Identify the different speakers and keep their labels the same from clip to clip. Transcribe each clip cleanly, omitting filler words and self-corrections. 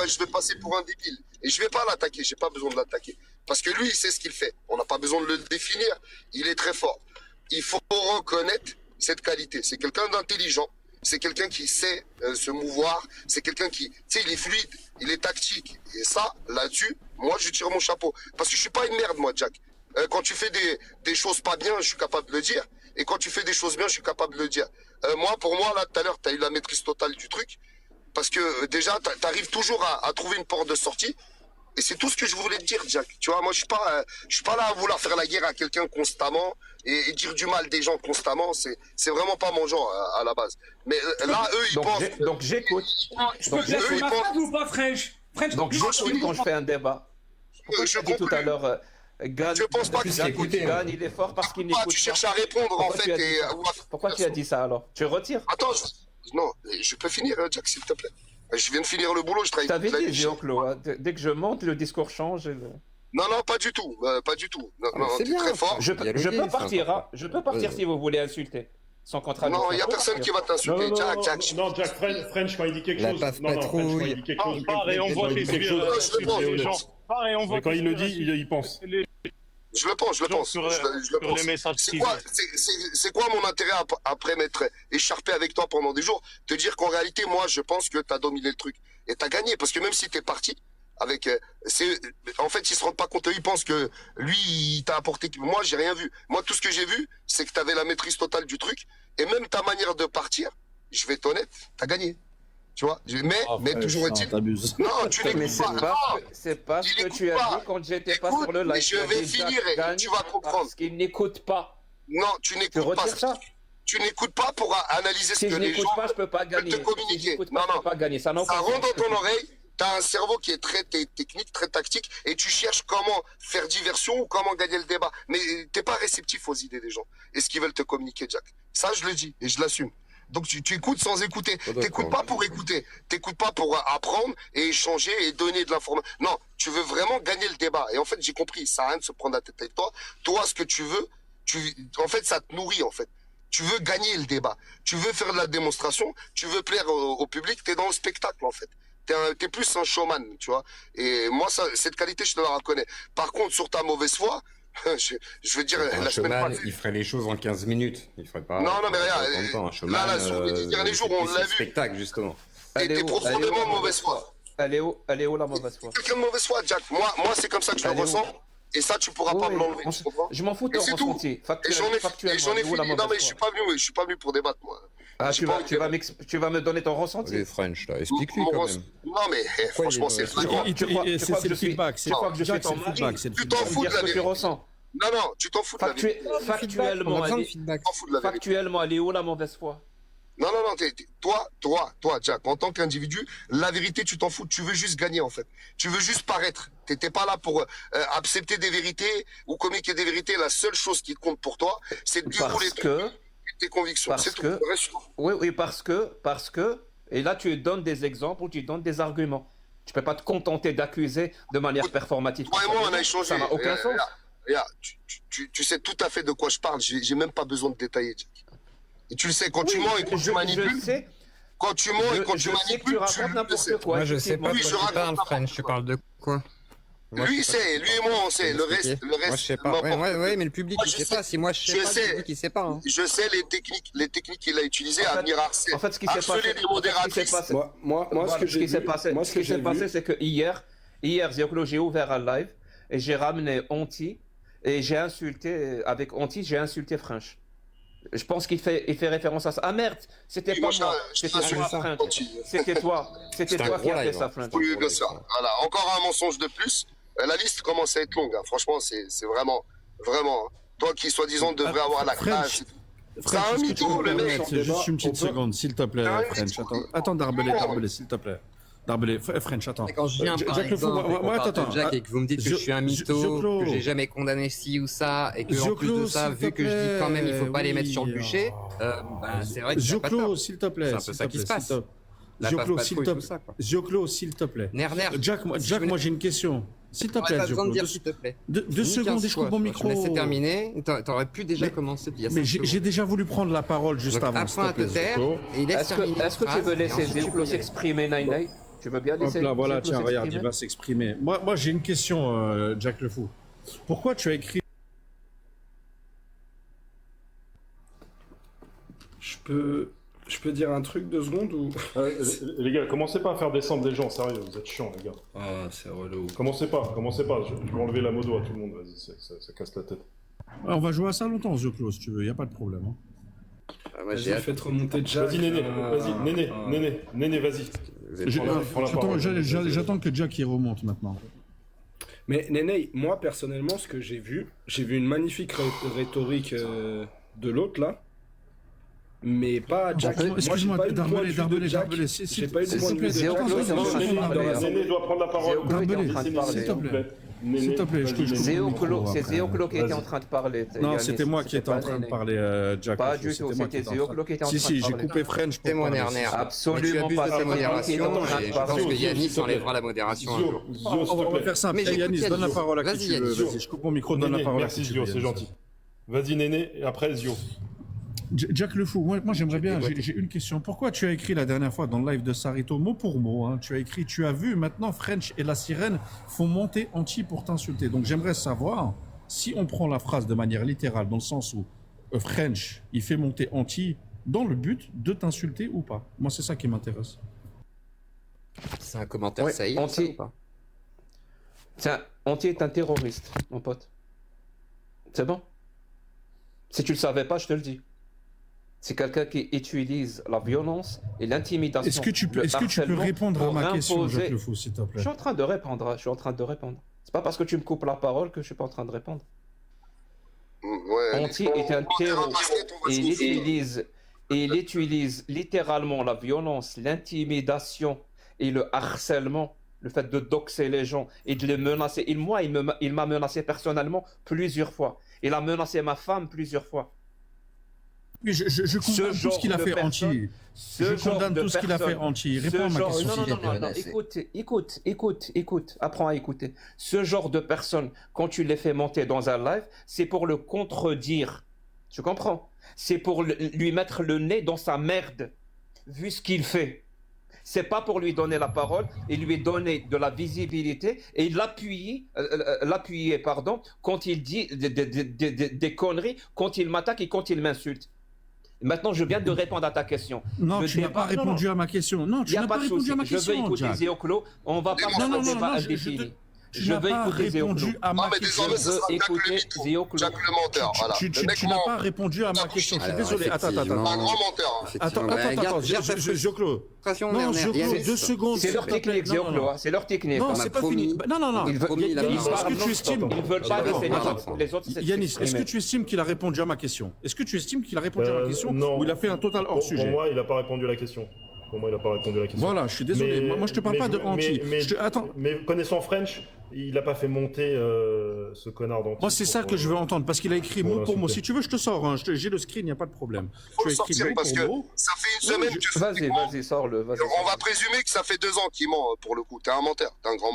Speaker 1: je vais passer pour un débile. Et je vais pas l'attaquer, j'ai pas besoin de l'attaquer. Parce que lui, il sait ce qu'il fait. On n'a pas besoin de le définir. Il est très fort. Il faut reconnaître cette qualité. C'est quelqu'un d'intelligent. C'est quelqu'un qui sait se mouvoir. C'est quelqu'un qui, tu sais, il est fluide. Il est tactique. Et ça, là-dessus, moi, je tire mon chapeau. Parce que je suis pas une merde, moi, Jack. Quand tu fais des choses pas bien, je suis capable de le dire. Et quand tu fais des choses bien, je suis capable de le dire. Moi, pour moi, là, tout à l'heure, tu as eu la maîtrise totale du truc. Parce que déjà, tu arrives toujours à trouver une porte de sortie. Et c'est tout ce que je voulais te dire, Jack. Tu vois, moi, je suis pas là à vouloir faire la guerre à quelqu'un constamment et dire du mal des gens constamment. C'est vraiment pas mon genre à la base. Mais là, eux, ils pensent.
Speaker 2: Donc j'écoute.
Speaker 3: Je peux laisser ma phrase ou pas, French?
Speaker 2: Donc j'écoute quand je fais un débat. Pourquoi tu as dit tout à l'heure, Gan,
Speaker 1: je pense pas que
Speaker 2: Gan, il est fort parce qu'il n'écoute pas.
Speaker 1: Tu cherches à répondre, en fait.
Speaker 2: Pourquoi tu as dit ça alors? Tu retires?
Speaker 1: Attends, non, je peux finir, Jack, s'il te plaît. Je viens de finir le boulot, je travaille.
Speaker 2: T'avais dit, Jean-Claude, hein, dès que je monte, le discours change.
Speaker 1: Non, pas du tout, pas du tout. Non,
Speaker 4: c'est bien,
Speaker 1: très fort.
Speaker 2: Je peux partir, hein. Je peux partir si vous voulez insulter. Sans contradiction.
Speaker 1: Non, il n'y a personne qui va t'insulter. Jack.
Speaker 3: Non, Jack, French, quand il dit quelque
Speaker 4: La
Speaker 3: chose.
Speaker 4: paf
Speaker 3: Non, French, quand il dit quelque chose.
Speaker 5: Pareil, on voit
Speaker 3: quelque chose.
Speaker 5: les gens. Pareil, on voit.
Speaker 3: Quand il le dit, il pense.
Speaker 1: Je le pense. Je le pense.
Speaker 5: Les messages
Speaker 1: C'est quoi mon intérêt après m'être écharpé avec toi pendant des jours? Te dire qu'en réalité, moi, je pense que tu as dominé le truc. Et tu as gagné. Parce que même si tu es parti, avec, en fait, ils se rendent pas compte. Ils pensent que lui, il t'a apporté. Moi, j'ai rien vu. Moi, tout ce que j'ai vu, c'est que tu avais la maîtrise totale du truc. Et même ta manière de partir, je vais être honnête, tu as gagné. Tu vois, mais toujours est-il. Non, tu n'écoutes pas.
Speaker 2: C'est pas ce que tu as dit quand j'étais pas sur le live.
Speaker 1: Mais je vais finir et tu vas comprendre.
Speaker 2: Parce qu'il n'écoute pas.
Speaker 1: Non, tu n'écoutes pas. Tu n'écoutes pas pour analyser ce que les gens.
Speaker 2: Si je n'écoute pas, je peux pas gagner.
Speaker 1: Te communiquer.
Speaker 2: Si je n'écoute pas, je peux pas gagner. Ça
Speaker 1: rentre dans ton oreille. T'as un cerveau qui est très technique, très tactique, et tu cherches comment faire diversion ou comment gagner le débat. Mais t'es pas réceptif aux idées des gens et ce qu'ils veulent te communiquer, Jack. Ça, je le dis et je l'assume. Donc tu écoutes sans écouter. T'écoutes pas pour écouter. T'écoutes pas pour apprendre et échanger et donner de l'information. Non, tu veux vraiment gagner le débat. Et en fait, j'ai compris. Ça sert à rien de se prendre la tête avec toi. Toi, ce que tu veux, en fait, ça te nourrit en fait. Tu veux gagner le débat. Tu veux faire de la démonstration. Tu veux plaire au public. T'es dans le spectacle en fait. T'es plus un showman, tu vois. Et moi, cette qualité, je te la reconnais. Par contre, sur ta mauvaise foi, je veux dire,
Speaker 4: la semaine passée, il ferait les choses en 15 minutes. Il ferait pas.
Speaker 1: Non, mais regarde. Là, sur les derniers jours, on l'a vu.
Speaker 4: Spectacle, justement.
Speaker 1: T'es profondément mauvaise foi.
Speaker 2: Elle est où la mauvaise foi?
Speaker 1: Quelqu'un de mauvaise foi, Jack. Moi, c'est comme ça que je le ressens. Et ça, tu pourras pas me l'enlever.
Speaker 2: Je m'en fous de ton ressenti.
Speaker 1: Factuellement. Non, mais je suis pas venu pour débattre, moi.
Speaker 2: Ah, tu vas me donner ton ressenti.
Speaker 4: Oui, French, explique-lui quand même.
Speaker 1: Non, mais franchement, c'est flagrant.
Speaker 2: Tu crois que je suis ton mari?
Speaker 1: Tu t'en fous de la vérité. Non, tu t'en fous de la vérité.
Speaker 2: Factuellement, elle est où la mauvaise foi?
Speaker 1: Non, toi, Jack, en tant qu'individu, la vérité, tu t'en fous. Tu veux juste gagner, en fait. Tu veux juste paraître. T'étais pas là pour accepter des vérités ou communiquer des vérités. La seule chose qui compte pour toi, c'est de dérouler tes convictions. C'est tout.
Speaker 2: Oui, parce que, et là, tu donnes des exemples ou tu donnes des arguments. Tu peux pas te contenter d'accuser de manière performative.
Speaker 1: Toi et moi, on a échangé.
Speaker 2: Ça n'a aucun sens.
Speaker 1: Tu sais tout à fait de quoi je parle. J'ai même pas besoin de détailler, Jack. Et tu le sais, quand tu mens et quand tu manipules. Quand tu mens et quand tu manipules,
Speaker 2: tu racontes n'importe quoi.
Speaker 4: Moi, je sais pas de quoi tu parles, French. Tu parles de quoi?
Speaker 1: Lui, il sait, lui et moi, on sait. Le reste.
Speaker 4: Moi, je sais pas. Ouais, mais le public, il sait pas. Si moi, je sais pas, le public, il sait pas.
Speaker 1: Je sais les techniques qu'il a utilisées à venir harceler.
Speaker 2: En fait, ce qui s'est passé. Moi, ce qui s'est passé, c'est que hier, Jean-Claude, j'ai ouvert un live et j'ai ramené Onti et j'ai insulté, avec Onti, j'ai insulté French. Je pense qu'il fait référence à ça. Ah merde, c'était pas moi, c'était toi, French. C'était toi qui as fait ça, French.
Speaker 1: Oui, bien sûr. Voilà, encore un mensonge de plus. La liste commence à être longue. Franchement, c'est vraiment. Toi qui soi-disant devrais avoir la classe. C'est un mytho, le mec.
Speaker 6: Juste une petite seconde, s'il te plaît, French. Attends, Darbelé, s'il te plaît. Darbelé, French, attends.
Speaker 4: Quand je viens par exemple, Jack, et que vous me dites que je suis un mytho, que j'ai jamais condamné ci ou ça, et que en plus de ça, vu que je dis quand même il faut pas les mettre sur le bûcher, c'est vrai que
Speaker 6: Joclo, s'il te plaît.
Speaker 4: C'est un peu ça qui se passe.
Speaker 6: Joclo, s'il te plaît. Jack, moi j'ai une question. S'il te plaît,
Speaker 4: Joclo.
Speaker 6: 2 secondes et je coupe mon micro.
Speaker 4: Je laisse terminer. T'aurais pu déjà commencer.
Speaker 6: Mais j'ai déjà voulu prendre la parole juste avant.
Speaker 4: Apprends à te taire et laisse terminer.
Speaker 2: Est-ce que tu veux laisser Joclo s'exprimer, Nine? Tu veux bien laisser...
Speaker 6: Hop là, voilà,
Speaker 2: Zioclo
Speaker 6: tiens, regarde,
Speaker 2: s'exprimer
Speaker 6: il va s'exprimer. Moi j'ai une question, Jack le Fou. Pourquoi tu as écrit... Je peux dire un truc 2 secondes ou...
Speaker 3: Les gars, commencez pas à faire descendre des gens, sérieux, vous êtes chiants, les gars.
Speaker 6: Ah, c'est relou.
Speaker 3: Commencez pas, je vais enlever la modo à tout le monde, vas-y, ça casse la tête.
Speaker 6: On va jouer à ça longtemps, Zioclo, si tu veux, y a pas de problème. Hein.
Speaker 4: Moi, j'ai
Speaker 6: fait remonter Jack.
Speaker 3: Vas-y, Néné, vas-y.
Speaker 6: J'attends que Jack y remonte maintenant.
Speaker 5: Mais Néné, moi personnellement, ce que j'ai vu une magnifique rhétorique de l'autre là. Mais pas Jack.
Speaker 6: Excuse-moi, Darbelé,
Speaker 5: j'ai pas eu de point de vue de Jack.
Speaker 3: Néné doit prendre la parole.
Speaker 6: Darbelé, s'il te plaît. S'il te plaît, je te
Speaker 2: C'est Zioclo qui était en train de parler.
Speaker 6: Non, c'était moi qui étais en train de parler, Jack.
Speaker 2: Pas du tout, c'était Zioclo qui était en train de parler.
Speaker 6: Si, j'ai coupé French pour
Speaker 4: C'est mon
Speaker 6: parler.
Speaker 4: nerf.
Speaker 2: Absolument
Speaker 4: pas.
Speaker 2: pas.
Speaker 4: C'est modération.
Speaker 2: Je
Speaker 4: Je pense que Yanis enlèvera la modération un jour.
Speaker 6: On va faire simple. Yanis, donne la parole à qui tu veux. Vas-y, je coupe mon micro, donne la parole à qui tu veux.
Speaker 3: Merci Zio, c'est gentil. Vas-y Néné, et après Zio.
Speaker 6: Jack le Fou, moi j'aimerais bien, j'ai une question. Pourquoi tu as écrit la dernière fois dans le live de Sarito, mot pour mot, hein, tu as écrit, tu as vu, maintenant French et la sirène font monter Anti pour t'insulter. Donc j'aimerais savoir, si on prend la phrase de manière littérale, dans le sens où French, il fait monter Anti dans le but de t'insulter ou pas. Moi c'est ça qui m'intéresse.
Speaker 4: C'est un commentaire saillant,
Speaker 2: Anti...
Speaker 4: ou pas?
Speaker 2: Tiens, Anti est un terroriste, mon pote. C'est bon? Si tu le savais pas, je te le dis. C'est quelqu'un qui utilise la violence et l'intimidation.
Speaker 6: Est-ce que tu peux répondre à ma question, Jacques Le Fou, s'il te plaît?
Speaker 2: Je suis en train de répondre. C'est pas parce que tu me coupes la parole que je suis pas en train de répondre.
Speaker 1: Ouais,
Speaker 2: Anti est un terroriste et il utilise littéralement la violence, l'intimidation et le harcèlement, le fait de doxer les gens et de les menacer. Il m'a menacé personnellement plusieurs fois. Il a menacé ma femme plusieurs fois.
Speaker 6: Je condamne tout ce qu'il a fait Anti. Je condamne tout ce qu'il a fait Anti. Réponds à ma question.
Speaker 2: Non. Écoute. Apprends à écouter. Ce genre de personnes, quand tu les fais monter dans un live, c'est pour le contredire. Tu comprends? C'est pour lui mettre le nez dans sa merde, vu ce qu'il fait. C'est pas pour lui donner la parole et lui donner de la visibilité et l'appuyer, quand il dit des conneries, quand il m'attaque et quand il m'insulte. Maintenant, je viens de répondre à ta question.
Speaker 6: Non, tu n'as pas répondu à ma question. Non, tu n'as pas répondu à ma question.
Speaker 2: Je veux écouter Zioclo. On va pas faire un débat indéfini.
Speaker 6: Tu n'as pas répondu à ma question.
Speaker 2: Je veux écouter Zioclo.
Speaker 1: Jack le menteur, voilà.
Speaker 6: Tu n'as pas répondu à ma question. Je suis désolé. Attends.
Speaker 1: Un grand menteur.
Speaker 6: Attends. Zioclo. Non, Zioclo, 2 secondes.
Speaker 2: C'est leur technique, Zioclo. C'est leur technique.
Speaker 6: Non, c'est pas fini. Non. Est-ce que tu estimes...
Speaker 2: Ils veulent pas laisser les autres s'exprimer.
Speaker 6: Yanis, est-ce que tu estimes qu'il a répondu à ma question? Est-ce que tu estimes qu'il a répondu à ma question ou il a fait un total hors-sujet?
Speaker 3: Pour moi, il n'a pas répondu à la question.
Speaker 6: Voilà, je suis désolé. Moi, je te parle pas de Anti. Attends.
Speaker 3: Mais connaissant French, il n'a pas fait monter ce connard d'Anti.
Speaker 6: Moi, c'est ça que je veux entendre, parce qu'il a écrit mot pour mot. Si tu veux, je te sors. Hein. J'ai le screen, il n'y a pas de problème.
Speaker 1: Tu as écrit mot pour mot. Ça fait une semaine que...
Speaker 2: Vas-y, sors-le.
Speaker 1: On va présumer que ça fait 2 ans qu'il ment, pour le coup. T'es un menteur. T'es un grand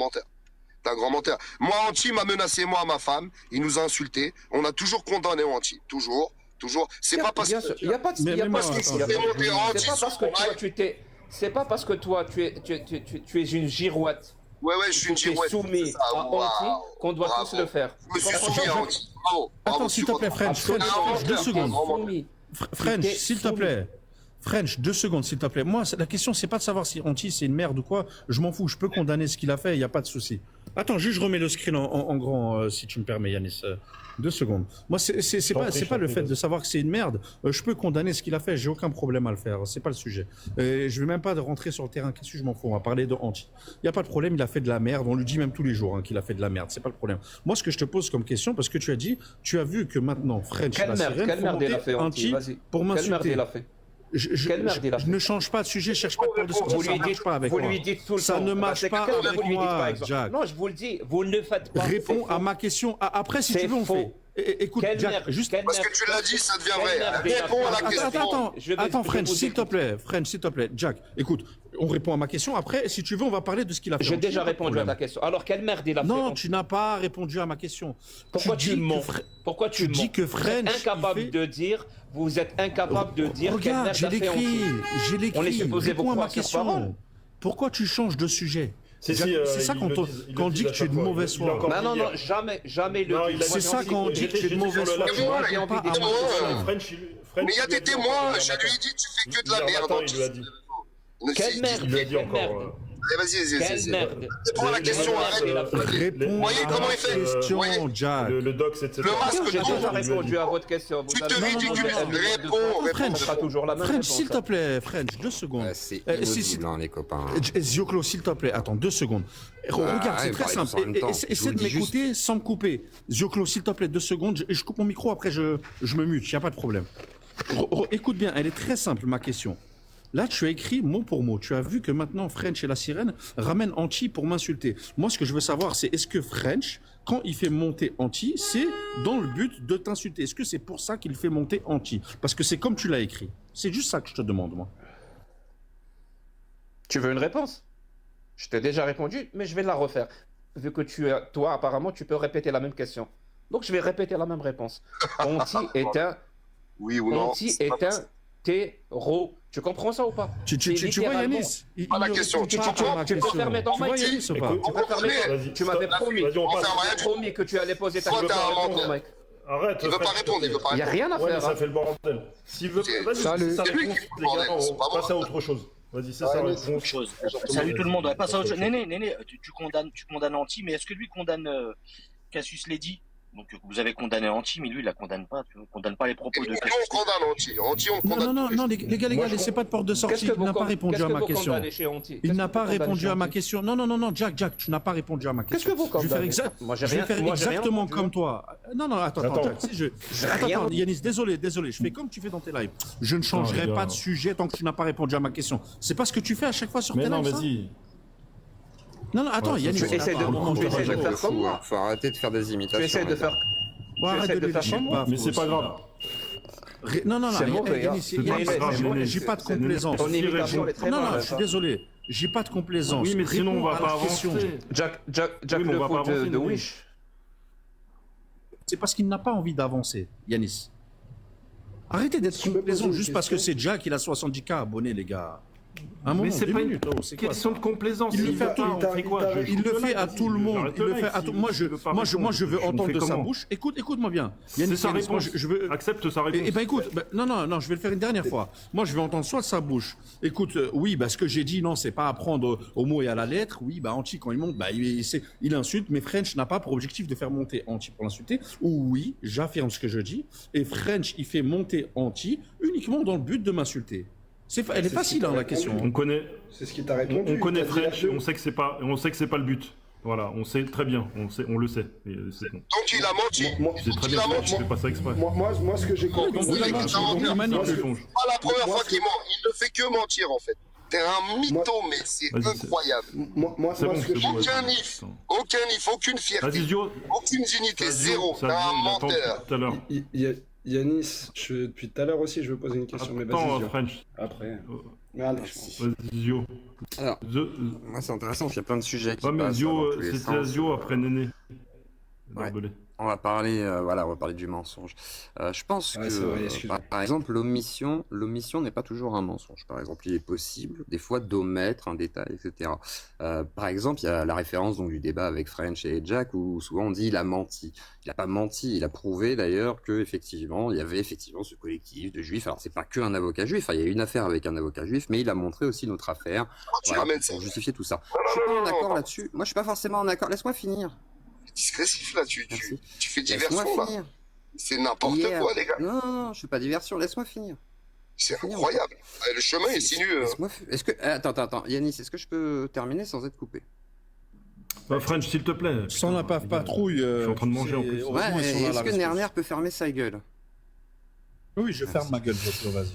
Speaker 1: menteur. Moi, Anti m'a menacé, moi, ma femme. Il nous a insultés. On a toujours condamné Anti. Toujours. C'est pas parce que...
Speaker 2: Il n'y a pas de... C'est pas parce que toi, tu es une girouette.
Speaker 1: Ouais, je suis une girouette.
Speaker 2: Soumis à Anti qu'on doit tous le faire.
Speaker 1: Je me suis soumis à Anti.
Speaker 6: Attends, s'il te plaît, French, 2 secondes. French, s'il te plaît. French, 2 secondes, s'il te plaît. Moi, la question, c'est pas de savoir si Anti, c'est une merde ou quoi. Je m'en fous. Je peux condamner ce qu'il a fait. Il n'y a pas de souci. Attends, juste je remets le screen en grand, si tu me permets, Yanis. 2 secondes. Moi, c'est pas le fait de savoir que c'est une merde. Je peux condamner ce qu'il a fait. J'ai aucun problème à le faire. C'est pas le sujet. Je vais même pas rentrer sur le terrain. Qu'est-ce que je m'en fous? On va parler de Anti. Il y a pas de problème. Il a fait de la merde. On lui dit même tous les jours qu'il a fait de la merde. C'est pas le problème. Moi, ce que je te pose comme question, parce que tu as dit, tu as vu que maintenant French,
Speaker 2: quelle merde il a fait Anti
Speaker 6: pour m'insulter.
Speaker 2: Quelle merde il a fait?
Speaker 6: Je ne change pas de sujet, je cherche pas de parler de ça. Ça ne marche pas avec moi.
Speaker 2: Vous lui dites tout le temps.
Speaker 6: Ça ne marche pas avec moi, Jack.
Speaker 2: Non, je vous le dis, vous ne le faites pas.
Speaker 6: Réponds à ma question. Après, si tu veux, on fait. Écoute, Jack, juste
Speaker 1: parce que tu l'as dit, ça devient vrai. Réponds à la question.
Speaker 6: Attends, French, s'il te plaît, Jack. Écoute, on répond à ma question. Après, si tu veux, on va parler de ce qu'il a fait.
Speaker 2: J'ai déjà répondu à ta question. Alors, quelle merde il a fait?
Speaker 6: Non, tu n'as pas répondu à ma question.
Speaker 2: Pourquoi tu mens? Pourquoi tu
Speaker 6: dis que French
Speaker 2: incapable de dire? Vous êtes incapable de dire.
Speaker 6: Regarde, j'ai l'écrit.
Speaker 2: On est supposé vous croire sur parole.
Speaker 6: Pourquoi tu changes de sujet? C'est ça quand dit que tu es de mauvaise foi.
Speaker 2: Non, jamais
Speaker 6: c'est ça quand on dit que tu es de mauvaise foi.
Speaker 1: Mais il y a des témoins, je lui ai dit, tu fais que de la merde.
Speaker 2: Quelle merde?
Speaker 3: Il l'a dit encore.
Speaker 1: Vas-y. Réponds à la question,
Speaker 6: Réponds
Speaker 1: voyez comment il fait.
Speaker 3: Le dox, etc.
Speaker 1: Le masque,
Speaker 2: j'ai déjà répondu à votre question.
Speaker 1: Tu te ridiculises. Réponds.
Speaker 6: Ce sera toujours la même réponse. S'il te plaît, French, 2 secondes.
Speaker 4: C'est inaudible, les copains.
Speaker 6: Zioclo, s'il te plaît, attends 2 secondes. Regarde, c'est très simple. Essaie de m'écouter sans me couper. Zioclo, s'il te plaît, 2 secondes. Je coupe mon micro, après je me mute, il n'y a pas de problème. Écoute bien, elle est très simple, ma question. Là, tu as écrit mot pour mot. Tu as vu que maintenant, French et la sirène ramènent Anti pour m'insulter. Moi, ce que je veux savoir, c'est est-ce que French, quand il fait monter Anti, c'est dans le but de t'insulter? Est-ce que c'est pour ça qu'il fait monter Anti? Parce que c'est comme tu l'as écrit. C'est juste ça que je te demande, moi.
Speaker 2: Tu veux une réponse? Je t'ai déjà répondu, mais je vais la refaire. Vu que toi, apparemment, tu peux répéter la même question. Donc, je vais répéter la même réponse. Anti est un...
Speaker 1: Oui ou non?
Speaker 2: Anti est un terreau. Tu comprends ça ou pas?
Speaker 6: Tu vois Yanis?
Speaker 1: Pas la question. Tu comprends?
Speaker 2: Tu peux fermer ton mic.
Speaker 6: Yanis ou pas?
Speaker 2: Tu peux fermer. Tu m'avais promis que tu allais poser ta question.
Speaker 3: Arrête.
Speaker 1: Il veut pas répondre.
Speaker 2: Il n'y a rien à faire.
Speaker 3: Ça fait le bordel. S'il veut, vas-y, ça réponse, les gars, on passe à autre chose. Vas-y, c'est ça.
Speaker 7: Autre chose. Salut tout le monde. Passe à autre chose. Néné, tu condamnes Anti, mais est-ce que lui condamne Cassius Lady? Donc vous avez condamné Anti, mais lui il la condamne pas. Tu ne condamne pas les propos de Cassius.
Speaker 1: On condamne Anti, on condamne.
Speaker 6: Non, les gars, laissez pas de porte de sortie. Il n'a pas répondu à ma question. Il n'a pas répondu à ma question. Non, Jack, tu n'as pas répondu à ma question.
Speaker 2: Qu'est-ce que vous condamnez?
Speaker 6: Je vais faire exactement comme toi. Non, attends, Jack. Attends, Yanis, désolé, je fais comme tu fais dans tes lives. Je ne changerai pas de sujet tant que tu n'as pas répondu à ma question. C'est pas ce que tu fais à chaque fois sur tes lives.
Speaker 3: Mais non, vas-y.
Speaker 6: Non, attends, Yannick,
Speaker 2: tu essaies de faire comme moi.
Speaker 4: Faut arrêter de faire des imitations.
Speaker 2: Tu essaies de faire.
Speaker 6: Arrête de faire comme moi.
Speaker 3: Mais c'est pas grave.
Speaker 6: Non, Yannick, j'ai pas de complaisance. Non, je suis désolé. J'ai pas de complaisance.
Speaker 3: Oui, mais sinon on va pas avancer.
Speaker 2: Jack le foot de Wish.
Speaker 6: C'est parce qu'il n'a pas envie d'avancer, Yanis. Arrêtez d'être complaisant juste parce que c'est Jack, il a 70K abonnés, les gars.
Speaker 3: Mais c'est pas une question de complaisance.
Speaker 6: Il le fait à tout le monde. Moi, je veux entendre de sa bouche. Écoute-moi bien.
Speaker 3: C'est sa réponse. Accepte sa réponse.
Speaker 6: Eh ben écoute, non, je vais le faire une dernière fois. Moi, je vais entendre soit de sa bouche. Écoute, oui, ce que j'ai dit, non, c'est pas à prendre au mot et à la lettre. Oui, Anti, quand il monte, il insulte. Mais French n'a pas pour objectif de faire monter Anti pour l'insulter. Ou oui, j'affirme ce que je dis. Et French, il fait monter Anti uniquement dans le but de m'insulter. Elle est facile, la question.
Speaker 3: On connaît.
Speaker 5: C'est ce qui t'a répondu.
Speaker 3: On connaît French, on sait que c'est pas le but. Voilà, on sait très bien, on le sait.
Speaker 1: Donc il a menti.
Speaker 3: C'est très bien, je fais pas ça exprès.
Speaker 5: Moi, ce que j'ai compris,
Speaker 1: c'est pas la première fois qu'il ment. Il ne fait que mentir en fait. T'es un mytho, mais c'est incroyable. Aucun if, aucune fierté, aucune dignité, zéro. T'es un menteur.
Speaker 5: Yanis, depuis tout à l'heure aussi, je veux poser une question. Mais vas-y,
Speaker 3: French.
Speaker 5: Après.
Speaker 3: Vas-y, Zio.
Speaker 4: Alors, moi c'est intéressant, il y a plein de sujets qui
Speaker 3: passent c'était Zio après Néné.
Speaker 4: Ouais. On va parler, on va parler du mensonge. Je pense que, par exemple, l'omission n'est pas toujours un mensonge. Par exemple, il est possible, des fois, d'omettre un détail, etc. Par exemple, il y a la référence donc du débat avec French et Jack où souvent on dit il a menti. Il n'a pas menti, il a prouvé d'ailleurs que effectivement, il y avait effectivement ce collectif de juifs. Alors c'est pas que un avocat juif, il y a eu une affaire avec un avocat juif, mais il a montré aussi notre affaire pour justifier tout ça. Je suis pas en accord là-dessus. Moi, je suis pas forcément en accord. Laisse-moi finir.
Speaker 1: Disgressif là, tu fais diversion là. C'est n'importe quoi, les gars.
Speaker 4: Non, je fais pas diversion, laisse-moi finir.
Speaker 1: C'est incroyable. Le chemin est sinueux.
Speaker 4: Est-ce que attends, Yanis, est-ce que je peux terminer sans être coupé?
Speaker 3: French, s'il te plaît.
Speaker 6: Sans la patrouille.
Speaker 3: Je suis en train de manger en plus.
Speaker 4: Ouais, est-ce que Nerner peut fermer sa gueule?
Speaker 6: Oui, je ferme ma gueule, vas-y.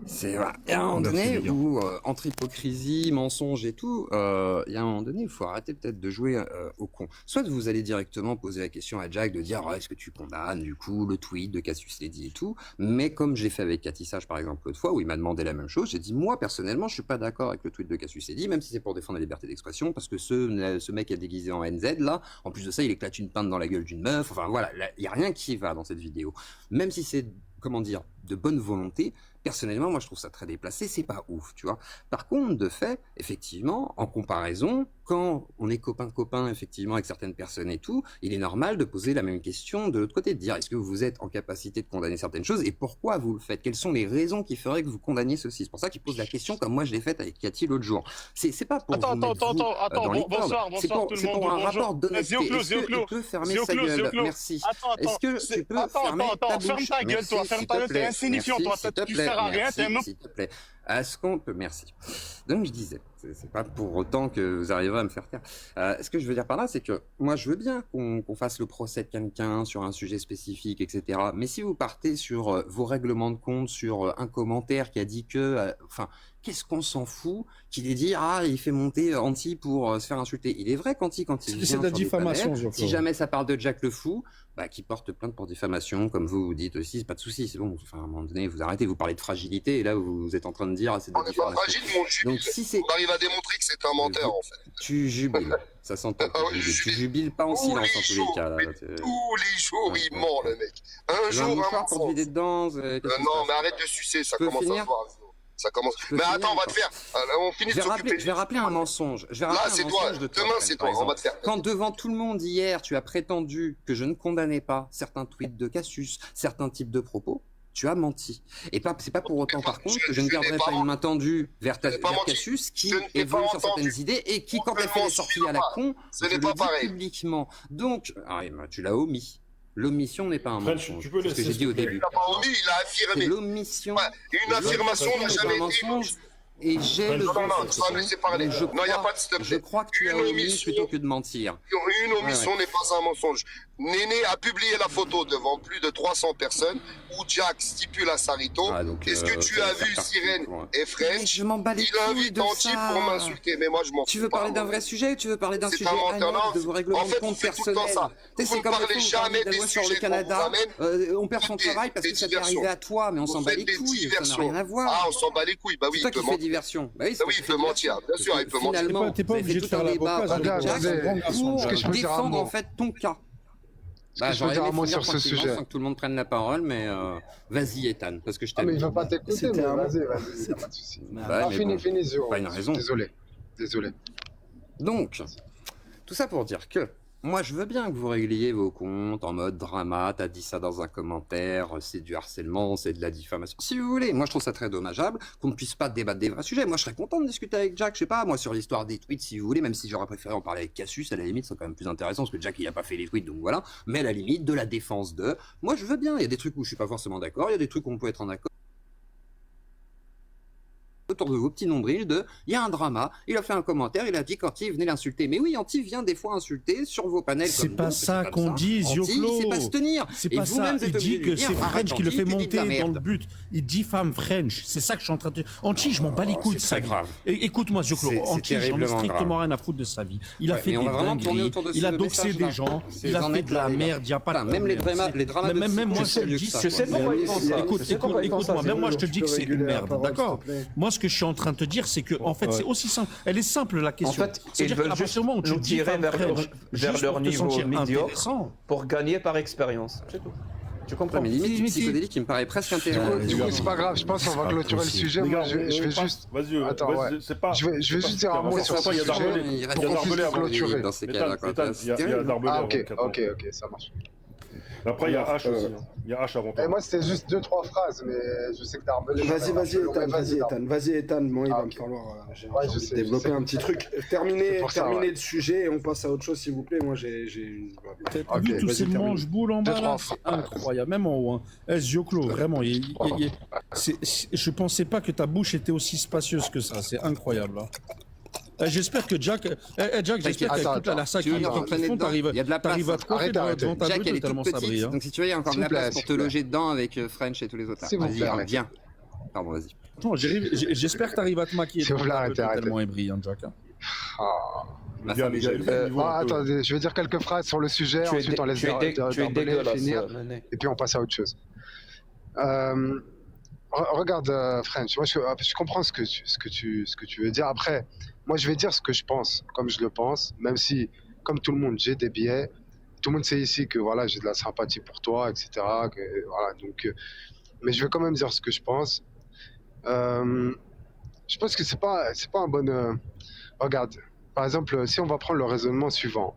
Speaker 4: C'est voilà. Il y a un moment donné où, entre hypocrisie, mensonge et tout, il y a un moment donné où il faut arrêter peut-être de jouer au con. Soit vous allez directement poser la question à Jack de dire est-ce que tu condamnes du coup le tweet de Cassius Lady et tout, mais comme j'ai fait avec Cathy Sage par exemple l'autre fois où il m'a demandé la même chose, j'ai dit moi personnellement je suis pas d'accord avec le tweet de Cassius Lady, même si c'est pour défendre la liberté d'expression, parce que ce mec est déguisé en NZ là, en plus de ça il éclate une pinte dans la gueule d'une meuf, enfin voilà, il y a rien qui va dans cette vidéo. Même si c'est comment dire, de bonne volonté, personnellement, moi, je trouve ça très déplacé, c'est pas ouf, tu vois. Par contre, de fait, effectivement, en comparaison, quand on est copain, effectivement, avec certaines personnes et tout, il est normal de poser la même question de l'autre côté, de dire, est-ce que vous êtes en capacité de condamner certaines choses et pourquoi vous le faites? Quelles sont les raisons qui feraient que vous condamniez ceci? C'est pour ça qu'il pose la question comme moi je l'ai faite avec Cathy l'autre jour. C'est pas pour
Speaker 8: attends, bonsoir tout le monde.
Speaker 4: C'est pour un rapport d'honnêteté. Est-ce qu'il peut fermer sa gueule? Merci. Est-ce que tu peux fermer ta bouche?
Speaker 8: Ferme ta gueule, toi. Ferme ta gueule, t'es insignifiant, toi. Tu sers à rien, t'es un
Speaker 4: s'il te plaît. Est-ce qu'on peut... Merci. Donc je disais, c'est pas pour autant que vous arriverez à me faire taire. Ce que je veux dire par là, c'est que moi je veux bien qu'on fasse le procès de quelqu'un sur un sujet spécifique, etc. Mais si vous partez sur vos règlements de compte, sur un commentaire qui a dit que... Enfin, qu'est-ce qu'on s'en fout qu'il ait dit il fait monter Anti pour se faire insulter. Il est vrai qu'Anti, quand il vient
Speaker 6: c'est de la diffamation,
Speaker 4: si jamais ça parle de Jack le Fou, qui porte plainte pour diffamation, comme vous dites aussi, c'est pas de souci, c'est bon. Enfin, à un moment donné, vous arrêtez, vous parlez de fragilité, et là vous êtes en train de dire c'est de la diffamation.
Speaker 1: Fragile, mon jubile. Donc si on arrive à démontrer que c'est un menteur, en fait.
Speaker 4: Tu jubiles, ça s'entend. Tu jubiles pas en silence en tous les cas. Là.
Speaker 1: Tous les jours, il ment, le mec. Un jour, un
Speaker 4: pour te vider dedans.
Speaker 1: Non, mais arrête de sucer, ça commence à se voir. Ça commence. Mais attends, on va te faire. On finit de s'occuper.
Speaker 4: Je vais rappeler un mensonge.
Speaker 1: Là, c'est toi. Demain, c'est toi. On va te faire.
Speaker 4: Quand devant tout le monde hier, tu as prétendu que je ne condamnais pas certains tweets de Cassius, certains types de propos, tu as menti. Et c'est pas pour autant, par contre, que je ne garderai pas une main tendue vers Cassius qui évolue sur certaines idées et qui, quand elle fait des sorties à la con, je le dis publiquement. Donc, tu l'as omis. L'omission n'est pas un mensonge. C'est ce que j'ai dit au début.
Speaker 1: Il n'a pas omis, il a affirmé.
Speaker 4: L'omission.
Speaker 1: Une affirmation n'a jamais été mensonge.
Speaker 4: Et j'ai le
Speaker 1: non, tu vas me laisser parler. Non, il n'y a pas de s'il te plaît.
Speaker 4: Je crois que tu as omis plutôt que de mentir.
Speaker 1: Une omission n'est pas un mensonge. Néné a publié la photo devant plus de 300 personnes où Jack stipule à Sarito. Est-ce que tu as vu Sirène et French?
Speaker 4: Je m'en bats les couilles de
Speaker 1: Anti pour m'insulter, mais moi je m'en fous.
Speaker 4: Tu veux parler d'un vrai sujet ou tu veux parler d'un sujet de vos règlements de compte personnels?
Speaker 1: Vous ne parlez jamais des
Speaker 4: sur le Canada. On perd son travail parce que ça t'est arrivé à toi, mais on s'en bat les couilles. Ça n'a rien à voir.
Speaker 1: On s'en bat les couilles. Bah oui,
Speaker 4: il peut mentir. Diversion.
Speaker 1: Oui, il peut mentir. Bien sûr, il peut mentir.
Speaker 4: Finalement,
Speaker 6: t'es pas obligé de faire l'avocat
Speaker 4: pour défendre en fait ton cas.
Speaker 9: Je peux dire un mot sur ce sujet.
Speaker 4: Sans que tout le monde prenne la parole, mais vas-y, Ethan, parce que je t'aime.
Speaker 9: Mais il ne va pas t'écouter, mais vas-y, y a pas de souci. Finis, Zio.
Speaker 4: Pas une raison.
Speaker 9: Désolé.
Speaker 4: Donc, tout ça pour dire que moi, je veux bien que vous régliez vos comptes en mode drama, t'as dit ça dans un commentaire, c'est du harcèlement, c'est de la diffamation. Si vous voulez, moi je trouve ça très dommageable qu'on ne puisse pas débattre des vrais sujets. Moi, je serais content de discuter avec Jack, je sais pas, moi sur l'histoire des tweets, si vous voulez, même si j'aurais préféré en parler avec Cassius, à la limite, c'est quand même plus intéressant parce que Jack il a pas fait les tweets, donc voilà. Mais à la limite, de la défense de, moi je veux bien. Il y a des trucs où je suis pas forcément d'accord, il y a des trucs où on peut être en accord. Autour de vos petits nombrils il y a un drama, il a fait un commentaire, il a dit qu'Anti venait l'insulter. Mais oui, Anti vient des fois insulter sur vos panels.
Speaker 6: C'est pas ça qu'on dit, Zioclo.
Speaker 4: Il sait pas se tenir.
Speaker 6: C'est pas ça. Il dit que c'est French qui le fait monter dans le but. Il diffame French. C'est ça que je suis en train de dire. Anti, je m'en bats les couilles de sa vie. Écoute-moi, Zioclo. Anti, j'en ai strictement rien à foutre de sa vie. Il a fait des dingueries. Il a doxé des gens. Il a fait de la merde. Il y a pas
Speaker 4: même les dramas.
Speaker 6: Même moi, je te le dis. Écoute-moi. Même moi, je te dis que c'est une merde. D'accord. Moi, ce que je suis en train de te dire, c'est que en fait, c'est aussi simple. Elle est simple la question.
Speaker 2: En fait, ils veulent juste nous tirer vers leur niveau médiocre pour gagner par expérience. C'est tout.
Speaker 4: Tu comprends? Mais limite, psychodélique qui me paraît presque intéressant.
Speaker 9: Du coup, c'est pas grave. Je pense qu'on va clôturer le sujet. Moi, je vais juste.
Speaker 3: Vas-y.
Speaker 9: Attends, je vais juste dire un mot sur ce sujet pour qu'on puisse clôturer.
Speaker 4: Dans ces cas-là,
Speaker 3: il y a d'Arbelé.
Speaker 9: Ok, ça marche.
Speaker 3: Après, il y a H aussi. Il y a H avant toi.
Speaker 9: Et moi, c'était juste 2-3 phrases, mais je sais que t'as Arbelé.
Speaker 5: Vas-y, Ethan. Moi, il va me falloir. J'ai envie de développer un petit truc. Terminer le sujet et on passe à autre chose, s'il vous plaît. Moi, j'ai une.
Speaker 6: T'as vu tous ces manches-boules en bas là? C'est incroyable, même en haut. Zioclo, vraiment. Je pensais pas que ta bouche était aussi spacieuse que ça. C'est incroyable. J'espère que Jack, j'espère qu'avec toute la sac qu'ils font, t'arrives à te coiffer devant ta
Speaker 4: Jack,
Speaker 6: bulle
Speaker 4: elle est
Speaker 6: tellement
Speaker 4: toute
Speaker 6: ça brille.
Speaker 4: petite, donc si tu veux, il y a encore de la place pour te loger dedans avec French et tous les autres. Vas-y, viens. Pardon, vas-y.
Speaker 6: J'espère que t'arrives à te maquiller tellement elle brille, Jack.
Speaker 9: Attendez, je vais dire quelques phrases sur le sujet, ensuite on laisse Arbelé finir, et puis on passe à autre chose. Regarde, French, moi je comprends ce que tu veux dire. Après, moi je vais dire ce que je pense, comme je le pense, même si, comme tout le monde, j'ai des biais. Tout le monde sait ici que voilà, j'ai de la sympathie pour toi, etc. Voilà, donc, mais je vais quand même dire ce que je pense. Je pense que c'est pas un bon. Regarde, par exemple, si on va prendre le raisonnement suivant,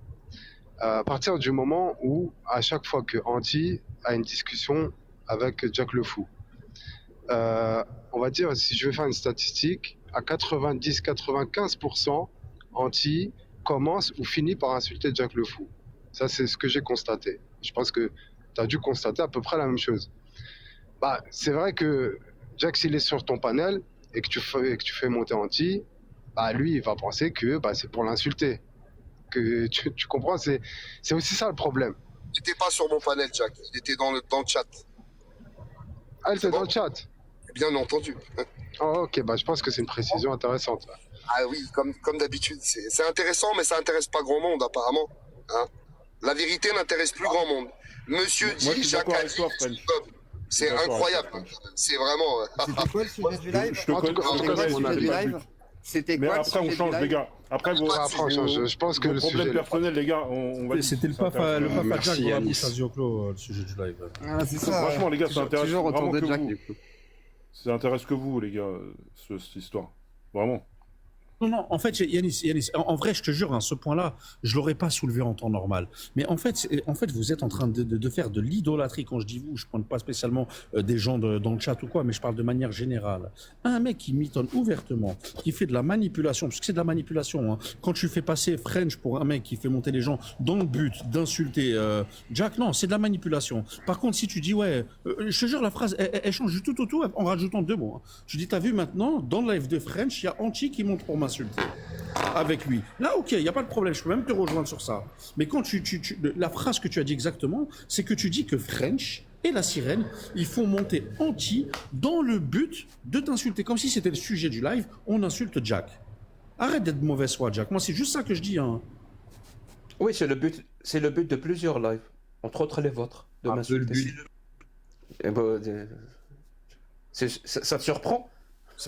Speaker 9: à partir du moment où, à chaque fois que Anti a une discussion avec Jack le Fou, on va dire, si je vais faire une statistique, à 90-95%, Anti commence ou finit par insulter Jack le Fou. Ça, c'est ce que j'ai constaté. Je pense que tu as dû constater à peu près la même chose. Bah, c'est vrai que Jack, s'il est sur ton panel et que tu fais monter Anti, bah, lui, il va penser que bah, c'est pour l'insulter. Que tu comprends, c'est aussi ça le problème.
Speaker 1: Il n'était pas sur mon panel, Jack. Il était dans le chat.
Speaker 9: Ah, il était dans le chat?
Speaker 1: Bien entendu.
Speaker 9: Oh, ok, bah, je pense que c'est une précision intéressante.
Speaker 1: Ah oui, comme d'habitude. C'est intéressant, mais ça n'intéresse pas grand monde, apparemment. Hein, la vérité n'intéresse plus grand monde. Monsieur dit, Jacques a dit, c'est incroyable. C'est vraiment...
Speaker 4: C'était quoi le sujet du live?
Speaker 3: Je te connais.
Speaker 4: C'était
Speaker 3: quoi? Mais après, on change, les gars. Après,
Speaker 9: on change. Je pense que le
Speaker 3: problème personnel, les gars, on va.
Speaker 6: C'était le Papa Jack dans la bouche à Zioclo, le sujet du live.
Speaker 4: Ah, c'est ça.
Speaker 3: Franchement, les gars, ça intéresse vraiment que
Speaker 4: Jack,
Speaker 3: vous. Ça intéresse que vous, les gars, cette histoire. Vraiment.
Speaker 6: Non, en fait, Yanis, en vrai, je te jure, ce point-là, je l'aurais pas soulevé en temps normal. Mais en fait, vous êtes en train de faire de l'idolâtrie. Quand je dis vous, je ne pointe pas spécialement des gens dans le chat ou quoi, mais je parle de manière générale. Un mec qui mitonne ouvertement, qui fait de la manipulation, parce que c'est de la manipulation. Hein. Quand tu fais passer French pour un mec qui fait monter les gens dans le but d'insulter Jack, non, c'est de la manipulation. Par contre, si tu dis, ouais, je te jure, la phrase, elle change du tout au tout en rajoutant 2 mots. Hein. Je dis, t'as vu maintenant, dans le live de French, il y a Anti qui monte pour m'insulter avec lui. Là, ok, il n'y a pas de problème, je peux même te rejoindre sur ça. Mais quand la phrase que tu as dit exactement, c'est que tu dis que French et la sirène, ils font monter Anti dans le but de t'insulter. Comme si c'était le sujet du live, on insulte Jack. Arrête d'être mauvaise foi, Jack. Moi, c'est juste ça que je dis. Hein.
Speaker 2: Oui, c'est le but de plusieurs lives, entre autres les vôtres, de m'insulter. Ça te surprend?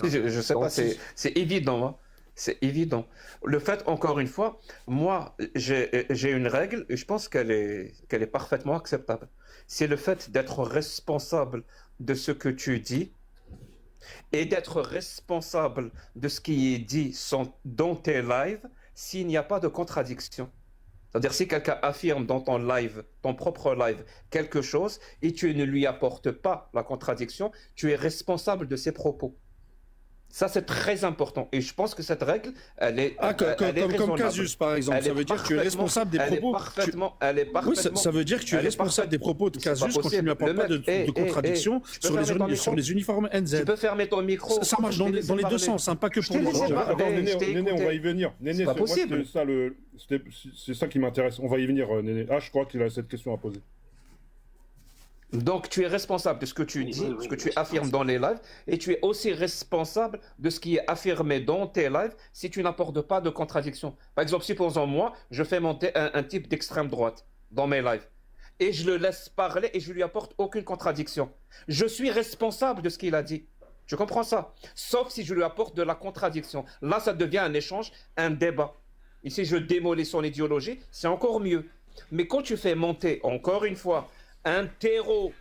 Speaker 2: Je sais pas, c'est évident. Hein. C'est évident. Le fait, encore une fois, moi, j'ai une règle et je pense qu'elle est parfaitement acceptable. C'est le fait d'être responsable de ce que tu dis et d'être responsable de ce qui est dit dans tes lives s'il n'y a pas de contradiction. C'est-à-dire, si quelqu'un affirme dans ton live, ton propre live, quelque chose et tu ne lui apportes pas la contradiction, tu es responsable de ses propos. Ça, c'est très important. Et je pense que cette règle, elle est
Speaker 6: comme Casus, par exemple. Ça veut dire que tu es responsable des propos.
Speaker 2: Elle est parfaitement...
Speaker 6: Oui, ça veut dire que tu es responsable des propos de Casus quand tu ne lui apportes pas de contradiction sur les uniformes NZ.
Speaker 2: Tu peux fermer ton micro.
Speaker 6: Ça marche dans les deux sens, pas que pour
Speaker 3: moi. Attends, Néné, on va y venir. Néné, c'est ça qui m'intéresse. On va y venir, Néné. Ah, je crois qu'il a cette question à poser.
Speaker 2: Donc, tu es responsable de ce que tu dis, ce que tu affirmes dans les lives, et tu es aussi responsable de ce qui est affirmé dans tes lives si tu n'apportes pas de contradiction. Par exemple, supposons moi, je fais monter un type d'extrême droite dans mes lives, et je le laisse parler et je lui apporte aucune contradiction. Je suis responsable de ce qu'il a dit. Tu comprends ça? Sauf si je lui apporte de la contradiction. Là, ça devient un échange, un débat. Et si je démolis son idéologie, c'est encore mieux. Mais quand tu fais monter, encore une fois, un terreau,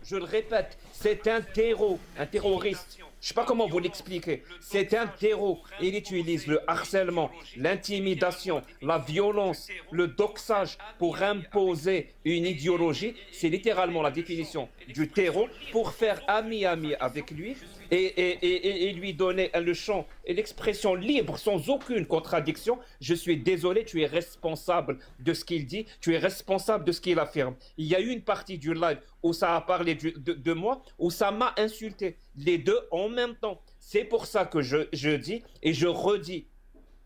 Speaker 2: je le répète, c'est un terreau, un terroriste. Je ne sais pas comment vous l'expliquer. C'est un terreau. Il utilise le harcèlement, l'intimidation, la violence, le doxage pour imposer une idéologie. C'est littéralement la définition du terreau pour faire ami avec lui et lui donner le champ et l'expression libre sans aucune contradiction. Je suis désolé, tu es responsable de ce qu'il dit, tu es responsable de ce qu'il affirme. Il y a eu une partie du live où ça a parlé de moi, où ça m'a insulté. Les deux en même temps. C'est pour ça que je dis et je redis.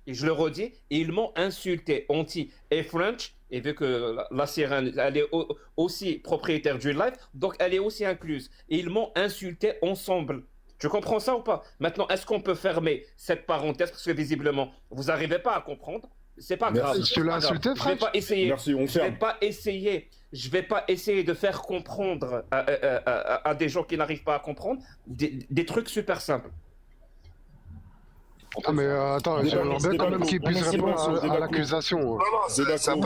Speaker 2: Et je le redis, ils m'ont insulté, Anti et French, et vu que la sirène, elle est aussi propriétaire du live, donc elle est aussi incluse. Et ils m'ont insulté ensemble. Tu comprends ça ou pas? Maintenant, est-ce qu'on peut fermer cette parenthèse parce que visiblement, vous n'arrivez pas à comprendre? C'est pas grave.
Speaker 9: Tu l'as insulté, French?
Speaker 2: Je vais pas essayer.
Speaker 3: Merci,
Speaker 2: Je vais pas essayer de faire comprendre à des gens qui n'arrivent pas à comprendre des trucs super simples.
Speaker 9: Ah mais attends, j'aimerais bien quand même qu'il puisse répondre à l'accusation.
Speaker 1: Non,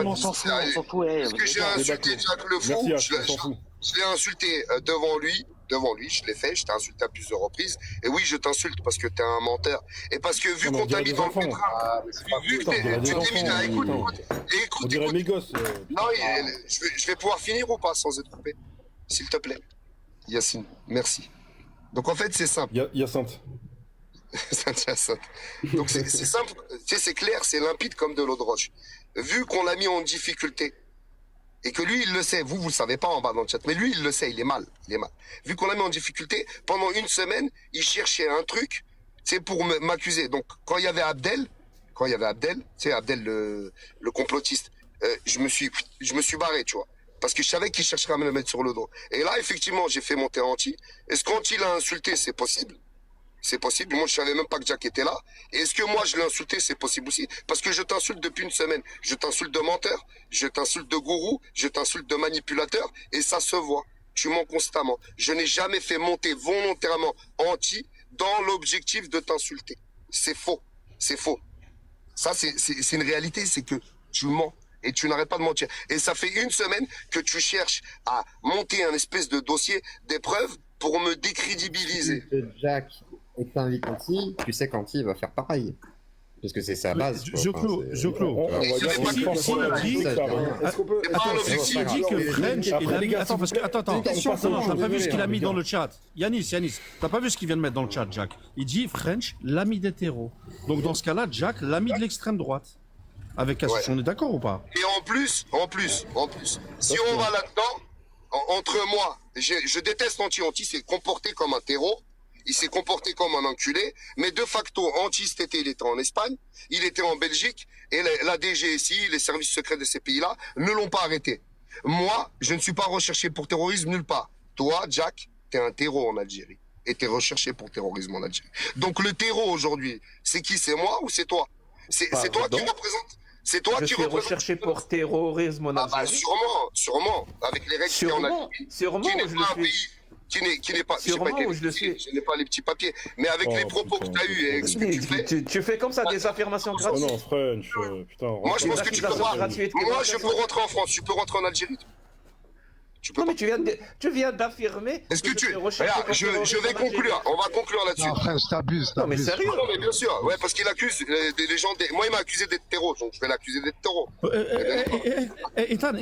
Speaker 1: on s'en fout. Parce que j'ai insulté Jack le Fou, je l'ai insulté devant lui, devant lui, je l'ai fait, je t'ai insulté à plusieurs reprises. Et oui, je t'insulte parce que t'es un menteur. Et parce que vu qu'on t'a mis dans le contrat, vu que tu t'es mis dans... Écoute.
Speaker 3: On dirait mes gosses.
Speaker 1: Non, je vais pouvoir finir ou pas sans être coupé? S'il te plaît. Yacine, merci. Donc en fait, c'est simple.
Speaker 3: Hyacinthe.
Speaker 1: Saint-Hyacinthe. Donc c'est simple, c'est clair, c'est limpide comme de l'eau de roche. Vu qu'on l'a mis en difficulté, et que lui, il le sait, vous le savez pas en bas dans le chat, mais lui, il le sait, il est mal. Vu qu'on l'a mis en difficulté, pendant une semaine, il cherchait un truc, c'est pour m'accuser. Donc, quand il y avait Abdel, c'est Abdel le complotiste, je me suis barré, tu vois. Parce que je savais qu'il chercherait à me le mettre sur le dos. Et là, effectivement, j'ai fait monter Anti. Est-ce qu'Anti l'a insulté? C'est possible. C'est possible. Moi, je savais même pas que Jack était là. Et est-ce que moi, je l'ai insulté? C'est possible aussi. Parce que je t'insulte depuis une semaine. Je t'insulte de menteur, je t'insulte de gourou, je t'insulte de manipulateur. Et ça se voit. Tu mens constamment. Je n'ai jamais fait monter volontairement Anti dans l'objectif de t'insulter. C'est faux. C'est faux. Ça, c'est une réalité. C'est que tu mens. Et tu n'arrêtes pas de mentir. Et ça fait une semaine que tu cherches à monter un espèce de dossier d'épreuves pour me décrédibiliser.
Speaker 4: Jack et t'invites Anti, tu sais qu'Anti va faire pareil. Parce que c'est sa base.
Speaker 6: Joclo. S'il dit que French est l'ami... Attends, parce que... Attends. T'as pas vu ce qu'il a mis dans le chat. Yanis, t'as pas vu ce qu'il vient de mettre dans le chat, Jack. Il dit French, l'ami d'hétéro. Donc dans ce cas-là, Jack, l'ami de l'extrême droite. Avec Cassius, on est d'accord ou pas?
Speaker 1: Et en plus, si on va là-dedans, entre moi, je déteste Anti s'est comporté comme un terreau, il s'est comporté comme un enculé, mais de facto, Anti cet été, il était en Espagne, il était en Belgique, et la DGSI, les services secrets de ces pays-là, ne l'ont pas arrêté. Moi, je ne suis pas recherché pour terrorisme nulle part. Toi, Jack, t'es un terreau en Algérie, et t'es recherché pour terrorisme en Algérie. Donc le terreau aujourd'hui, c'est qui? C'est moi ou c'est toi? C'est toi qui représente. C'est toi qui
Speaker 2: suis recherché pour terrorisme en Algérie.
Speaker 1: Sûrement, avec les règles qui en Algérie.
Speaker 2: Sûrement, je le suis.
Speaker 1: Qui n'est pas. Je n'ai pas les petits papiers, mais avec les propos que tu as eu et ce que tu fais.
Speaker 2: Tu fais comme ça des affirmations gratuites.
Speaker 3: Non, French, putain.
Speaker 1: Moi, je pense que tu peux pas. Moi, je peux rentrer en France, tu peux rentrer en Algérie.
Speaker 2: Non, mais tu viens d'affirmer.
Speaker 1: Est-ce que tu. Regarde, je vais conclure. On va conclure là-dessus.
Speaker 9: Non, frère, je t'abuse.
Speaker 2: Non, mais sérieux.
Speaker 1: Non, mais bien sûr. Ouais, parce qu'il accuse les gens. Moi, il m'a accusé d'être terreau, donc je vais l'accuser d'être terreau.
Speaker 6: Ethan.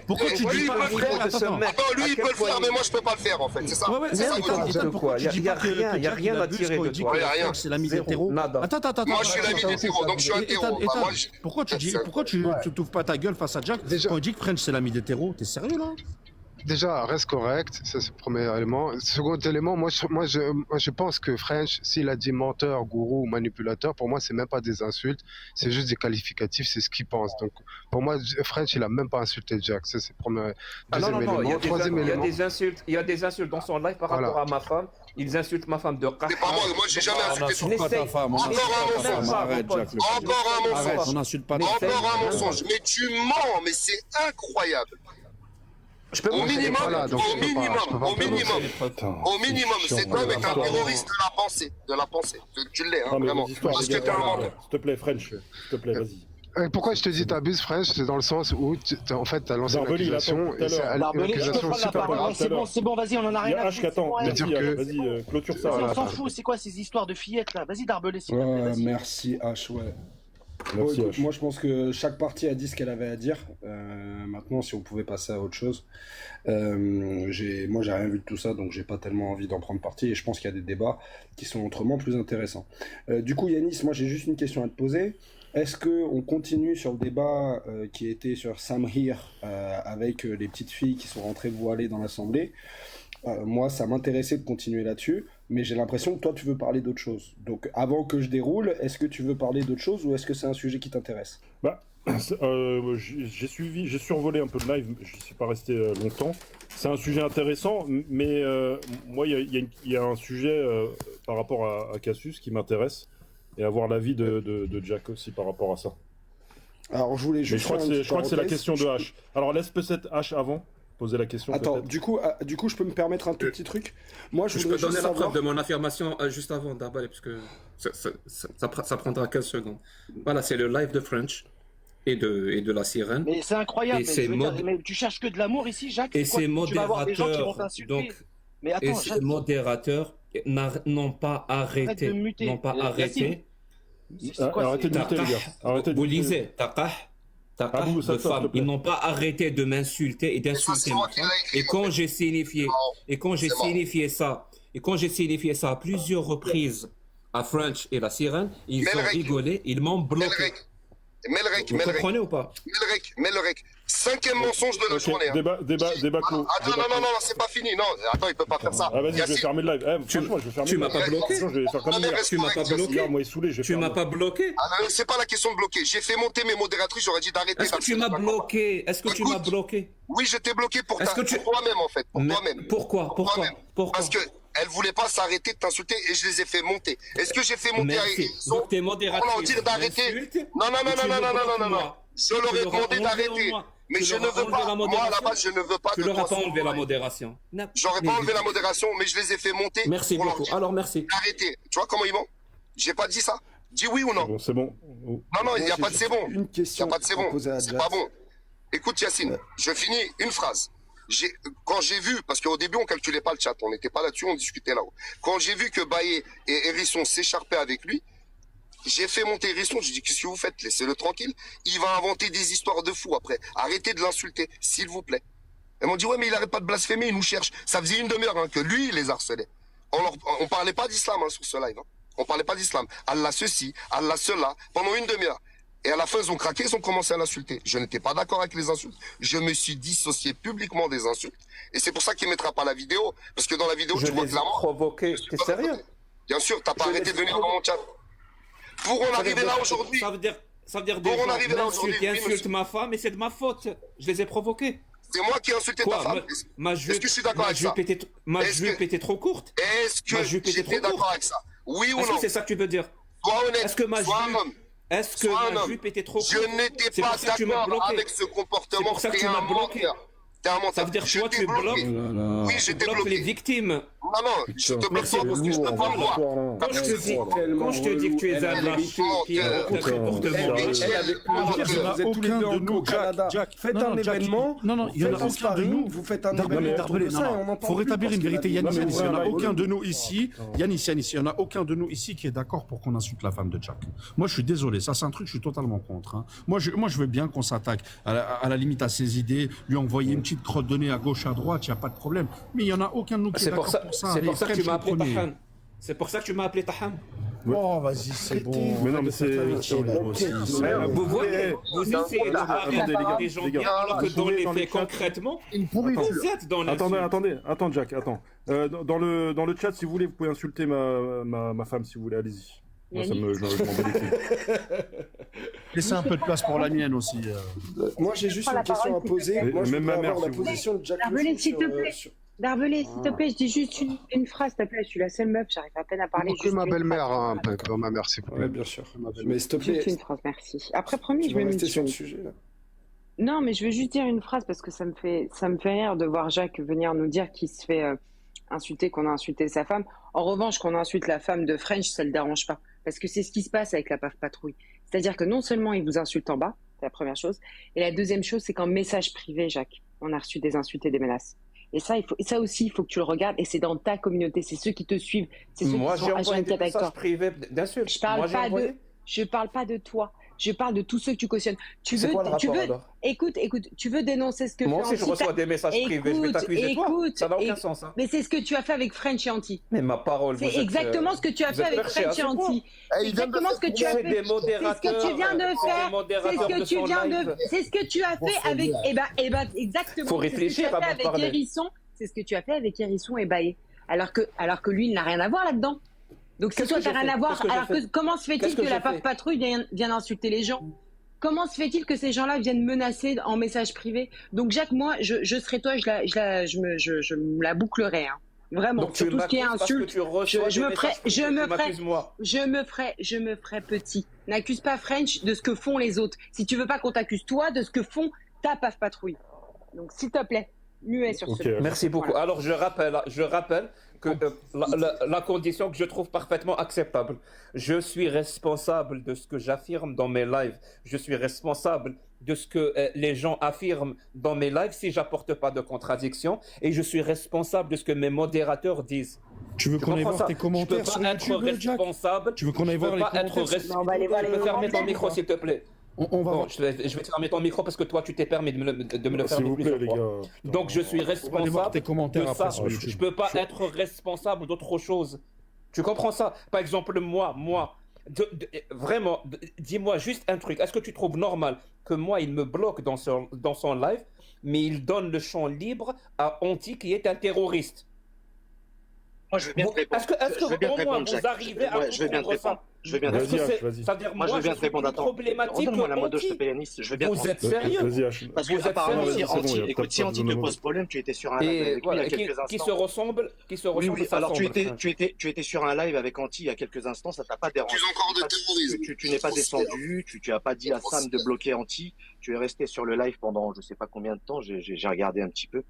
Speaker 1: Pourquoi tu dis pas frère? Attends, lui, il peut le faire, mais moi, je peux pas le faire, en fait. C'est ça.
Speaker 6: Ouais, Ethan, pourquoi tu dis pas
Speaker 2: il y a rien à tirer de toi.
Speaker 1: Il y a rien.
Speaker 6: C'est l'ami des terreaux. Attends.
Speaker 1: Moi, je suis l'ami des terreaux, donc je suis un terreau.
Speaker 6: Pourquoi tu t'ouvres pas ta gueule face à Jack quand il dit que French c'est l'ami des terreaux? T'es sérieux là?
Speaker 9: Déjà, reste correct, ça c'est le premier élément. Second élément, moi je pense que French, s'il a dit menteur, gourou, manipulateur, pour moi c'est même pas des insultes, c'est juste des qualificatifs, c'est ce qu'il pense. Donc pour moi, French il a même pas insulté Jack, ça c'est le premier.
Speaker 2: Deuxième élément. Troisième élément. Il y a des insultes dans son live par rapport à ma femme. Ils insultent ma femme de
Speaker 1: C'est pas moi j'ai jamais insulté son
Speaker 6: pas ta femme.
Speaker 1: Encore un mensonge.
Speaker 6: Arrête, Jack.
Speaker 1: Encore un mensonge.
Speaker 6: On n'insulte pas.
Speaker 1: Encore un mensonge. Mais tu mens, mais c'est incroyable. Au minimum, cet homme est un terroriste de la pensée. Tu l'es, hein, vraiment. Parce que t'es un menteur.
Speaker 3: S'il te plaît, French, s'il te plaît, vas-y.
Speaker 9: Pourquoi je te dis t'abuses, French? C'est dans le sens où en fait t'as lancé une accusation et c'est l'accusation super grave.
Speaker 7: C'est bon, vas-y, on en a rien à foutre.
Speaker 3: Vas-y, clôture ça.
Speaker 7: On s'en fout, c'est quoi ces histoires de fillettes là? Vas-y, Darbelé, s'il te plaît.
Speaker 5: Merci H, ouais. Bon, écoute, moi je pense que chaque partie a dit ce qu'elle avait à dire. Maintenant, si on pouvait passer à autre chose, moi j'ai rien vu de tout ça, donc j'ai pas tellement envie d'en prendre parti. Et je pense qu'il y a des débats qui sont autrement plus intéressants. Du coup, Yanis, moi j'ai juste une question à te poser. Est-ce que on continue sur le débat qui était sur Samir avec les petites filles qui sont rentrées voilées dans l'Assemblée? Moi, ça m'intéressait de continuer là-dessus, mais j'ai l'impression que toi, tu veux parler d'autre chose. Donc, avant que je déroule, est-ce que tu veux parler d'autre chose ou est-ce que c'est un sujet qui t'intéresse?
Speaker 3: J'ai survolé un peu le live, je ne suis pas resté longtemps. C'est un sujet intéressant, mais moi, il y a un sujet par rapport à Cassius qui m'intéresse, et avoir l'avis de Jack aussi par rapport à ça.
Speaker 5: Alors, je voulais juste.
Speaker 3: Je crois que c'est la question de H. Alors, laisse peut-être H avant. Poser la question.
Speaker 5: Attends, du coup, je peux me permettre un tout petit truc. Moi, je
Speaker 2: peux donner la preuve de mon affirmation juste avant d'Arbalé, parce que ça prendra 15 secondes. Voilà, c'est le live de French. et de la sirène.
Speaker 7: Mais c'est incroyable. Mais tu cherches que de l'amour ici, Jacques.
Speaker 2: Et ces modérateurs,
Speaker 7: mais attends,
Speaker 2: ces modérateurs n'ont pas arrêté.
Speaker 3: Arrêtez de muter, les gars. Arrêtez de
Speaker 2: vous lisez, de femmes. Ils n'ont pas arrêté de m'insulter et d'insulter ma femme. Et quand j'ai signifié ça à plusieurs reprises à French et la sirène, ils ont rigolé, ils m'ont bloqué. Vous comprenez ou pas?
Speaker 1: Melrek, 5e mensonge de la journée.
Speaker 3: Débat clos.
Speaker 1: Attends, non, c'est pas fini. Non, attends, il peut pas faire ça.
Speaker 3: Ah, vas-y, je vais fermer le live.
Speaker 2: Tu m'as pas bloqué? Tu m'as pas bloqué? Tu m'as pas bloqué?
Speaker 1: C'est pas la question de bloquer. J'ai fait monter mes modératrices, j'aurais dit d'arrêter.
Speaker 2: Est-ce que tu m'as bloqué?
Speaker 1: Oui, je t'ai bloqué pour toi-même, en fait. Pour toi-même.
Speaker 2: Pourquoi?
Speaker 1: Parce que elle voulait pas s'arrêter de t'insulter et je les ai fait monter. Est-ce que j'ai fait monter
Speaker 2: Donc tes modératrices
Speaker 1: pour leur dire d'arrêter? Non. Je leur ai demandé d'arrêter. Mais je ne veux pas. Moi, à la base, je ne veux pas.
Speaker 2: Tu leur as pas enlevé la modération.
Speaker 1: J'aurais pas enlevé la modération, mais je les ai fait monter.
Speaker 2: Merci beaucoup. Alors merci.
Speaker 1: Arrêtez. Tu vois comment ils vont? J'ai pas dit ça. Dis oui ou non.
Speaker 3: C'est bon.
Speaker 1: Non, il n'y a pas de c'est bon.
Speaker 5: Une question.
Speaker 1: Il n'y a pas de c'est bon. C'est pas bon. Écoute, Yacine, je finis une phrase. Quand j'ai vu, parce qu'au début on calculait pas le chat, on n'était pas là-dessus, on discutait là-haut. Quand j'ai vu que Baye et Hérisson s'écharpaient avec lui, j'ai fait monter Hérisson, j'ai dit qu'est-ce que vous faites, laissez-le tranquille. Il va inventer des histoires de fous après. Arrêtez de l'insulter, s'il vous plaît. Elles m'ont dit ouais mais il arrête pas de blasphémer, il nous cherche. Ça faisait une demi-heure que lui il les harcelait. On parlait pas d'islam sur ce live. On parlait pas d'islam. Allah ceci, Allah cela, pendant une demi-heure. Et à la fin, ils ont craqué, ils ont commencé à l'insulter. Je n'étais pas d'accord avec les insultes. Je me suis dissocié publiquement des insultes. Et c'est pour ça qu'il ne mettra pas la vidéo. Parce que dans la vidéo, tu vois clairement...
Speaker 2: provoqué. T'es sérieux?
Speaker 1: Bien sûr, t'as pas arrêté de venir dans mon chat. Pour en arriver là aujourd'hui...
Speaker 2: Ça veut dire des gens insultent ma femme et c'est de ma faute. Je les ai provoqués.
Speaker 1: C'est moi qui ai insulté ta femme. Est-ce que je suis d'accord avec ça?
Speaker 2: Ma jupe était trop courte?
Speaker 1: Est-ce que j'étais d'accord avec ça? Oui ou non?
Speaker 2: Est-ce que c'est ça que tu veux dire?
Speaker 1: Sois honnête.
Speaker 2: Est-ce que ma jupe était trop courte?
Speaker 1: Je n'étais pas d'accord avec ce comportement.
Speaker 2: C'est pour ça que tu m'as bloqué. Ça veut dire que toi, tu bloques.
Speaker 1: Oui, j'étais bloqué.
Speaker 2: Les victimes.
Speaker 1: Non, je te bloque pas parce que je peux pas le voir.
Speaker 2: Quand je te dis que tu es un lâche qui a aucun comportement.
Speaker 5: Vous êtes tous les deux au Canada. Faites un événement.
Speaker 6: Non, il y en a aucun de nous.
Speaker 5: Vous faites un événement.
Speaker 6: Faut rétablir une vérité, Yanis. Il n'y en a aucun de nous ici. Yanis, il n'y en a aucun de nous ici qui est d'accord pour qu'on insulte la femme de Jack. Moi, je suis désolé. Ça, c'est un truc, je suis totalement contre. Moi, je veux bien qu'on s'attaque à la limite à ses idées, lui envoyer une petite crotte de nez à gauche, à droite, il n'y a pas de problème. Mais il n'y en a aucun de nous qui est d'accord pour ça.
Speaker 2: C'est pour ça que tu m'as appelé Taham. C'est pour ça que tu m'as appelé Taham.
Speaker 6: Oh, vas-y, c'est bon.
Speaker 3: Mais non, mais c'est...
Speaker 2: Vous voyez, vous essayez de parler des gens bien, alors que dans les faits, concrètement, vous êtes dans
Speaker 3: les... Attends, Jack, attends. Dans le chat, si vous voulez, vous pouvez insulter ma femme, si vous voulez, allez-y. Moi, je m'en bats les couilles.
Speaker 6: Laissez un peu de place pour la mienne aussi.
Speaker 5: Moi, j'ai juste une question à poser. Moi, je veux avoir la position de Jack.
Speaker 10: D'Arvelé, s'il te plaît, je dis juste une phrase, s'il te plaît. Je suis la seule meuf, j'arrive à peine à parler.
Speaker 9: Que ma belle-mère, ma mère, s'il vous plaît.
Speaker 5: Oui, bien sûr. Mais s'il te plaît.
Speaker 10: Juste une phrase, merci. Après, promis, je vais
Speaker 5: rester sur le sujet là.
Speaker 10: Non, mais je veux juste dire une phrase parce que ça me fait rire de voir Jacques venir nous dire qu'il se fait insulter, qu'on a insulté sa femme. En revanche, qu'on insulte la femme de French, ça le dérange pas. Parce que c'est ce qui se passe avec la PAF Patrouille. C'est-à-dire que non seulement il vous insulte en bas, c'est la première chose, et la deuxième chose, c'est qu'en message privé, Jacques, on a reçu des insultes et des menaces. Et ça aussi, il faut que tu le regardes, et c'est dans ta communauté, c'est ceux qui te suivent, c'est ceux qui sont H24 avec toi.
Speaker 2: D'insultes.
Speaker 10: Je parle pas de toi. Je parle de tous ceux que tu cautionnes. Écoute, tu veux dénoncer ce que
Speaker 2: moi aussi je reçois des messages privés, je vais t'accuser toi. Ça n'a aucun sens.
Speaker 10: Mais c'est ce que tu as fait avec French et Anti.
Speaker 2: Mais ma parole.
Speaker 10: C'est exactement ce que tu as fait avec French et Anti. C'est exactement ce que tu as fait. C'est ce que tu viens de faire. C'est ce que tu as fait avec. Exactement.
Speaker 2: Faut réfléchir avant de parler.
Speaker 10: Hérisson. C'est ce que tu as fait avec Hérisson et Baye. Alors que lui, il n'a rien à voir là-dedans. Donc si toi, tu n'as rien à voir, alors comment se fait-il que la PAF Patrouille vienne insulter les gens? Comment se fait-il que ces gens-là viennent menacer en message privé? Donc Jacques, moi, je serais toi, je me la bouclerais. Hein. Vraiment,
Speaker 2: donc,
Speaker 10: sur tout ce qui est insulte, je me ferais petit. N'accuse pas French de ce que font les autres. Si tu veux pas qu'on t'accuse toi de ce que font ta PAF Patrouille. Donc s'il te plaît. muet sur ce.
Speaker 2: Merci beaucoup.
Speaker 10: Voilà.
Speaker 2: Alors je rappelle que la condition que je trouve parfaitement acceptable. Je suis responsable de ce que j'affirme dans mes lives. Je suis responsable de ce que les gens affirment dans mes lives si j'apporte pas de contradiction. Et je suis responsable de ce que mes modérateurs disent.
Speaker 6: Tu veux qu'on aille voir tes commentaires sur YouTube, Jack ? Tu veux qu'on aille voir les commentaires ?
Speaker 10: On va aller voir les
Speaker 2: commentaires. Fermer ton micro, s'il te plaît.
Speaker 6: On va
Speaker 2: je vais te fermer ton micro parce que toi, tu t'es permis de me le faire plusieurs fois. Donc, je suis responsable
Speaker 6: tes commentaires
Speaker 2: de ça.
Speaker 6: après sur
Speaker 2: Je ne peux pas être responsable d'autre chose. Tu comprends ça? Par exemple, moi, vraiment, dis-moi juste un truc. Est-ce que tu trouves normal que moi, il me bloque dans son live, mais il donne le champ libre à Anti qui est un terroriste?
Speaker 7: Moi, je vais bien te répondre.
Speaker 2: Est-ce que au moins vous arrivez à comprendre ça?
Speaker 7: Je vais bien te répondre.
Speaker 2: C'est-à-dire,
Speaker 7: moi, je vais bien te répondre. Attends, redonne-moi la mode, je te pénalise. Je vais bien.
Speaker 2: Vous êtes sérieux?
Speaker 7: Parce que apparemment, écoute, si Anti te pose problème, tu étais sur un live avec lui il y a quelques instants.
Speaker 2: Qui se ressemble.
Speaker 7: Oui. Alors, tu étais sur un live avec Anti il y a quelques instants, ça t'a pas dérangé.
Speaker 1: Encore de terrorisme.
Speaker 7: Tu n'es pas descendu, tu as pas dit à Sam de bloquer Anti. Tu es resté sur le live pendant je sais pas combien de temps. J'ai regardé un petit peu.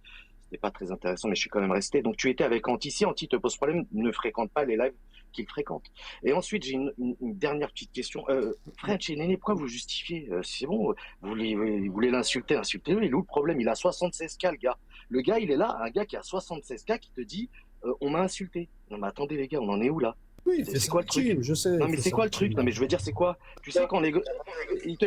Speaker 7: C'était pas très intéressant, mais je suis quand même resté. Donc, tu étais avec Anti. Si Anti te pose problème, ne fréquente pas les lives qu'il fréquente. Et ensuite, j'ai une dernière petite question. French et Néné, pourquoi vous justifiez? C'est bon, vous voulez l'insulter, insultez-le. Il est où le problème? Il a 76K, le gars. Le gars, il est là, un gars qui a 76K qui te dit on m'a insulté. Non, mais attendez, les gars, on en est où là?
Speaker 6: Oui, c'est quoi le truc? Je sais.
Speaker 7: Non, mais c'est quoi le truc? Non, mais je veux dire, c'est quoi? Tu sais, quand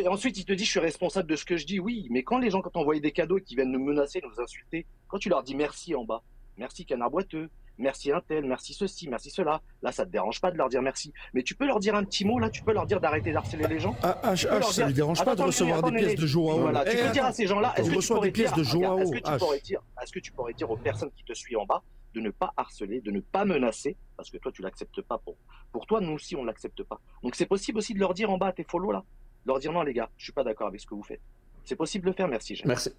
Speaker 7: ensuite, il te dit, je suis responsable de ce que je dis. Oui, mais quand les gens, quand on envoyait des cadeaux et qui viennent nous menacer, nous insulter, quand tu leur dis merci en bas, merci canard boiteux, merci un tel, merci ceci, merci cela, là, ça te dérange pas de leur dire merci. Mais tu peux leur dire un petit mot, là, tu peux leur dire d'arrêter d'harceler les gens.
Speaker 6: Ça lui dérange pas de recevoir des pièces de Joao.
Speaker 7: Voilà, tu peux dire à ces gens-là, est-ce que tu pourrais dire aux personnes qui te suivent en bas de ne pas harceler, de ne pas menacer, parce que toi, tu l'acceptes pas. Pour toi, nous aussi, on l'accepte pas. Donc, c'est possible aussi de leur dire en bas à tes follow, là, leur dire non, les gars, je suis pas d'accord avec ce que vous faites. C'est possible de le faire, merci.
Speaker 2: Merci.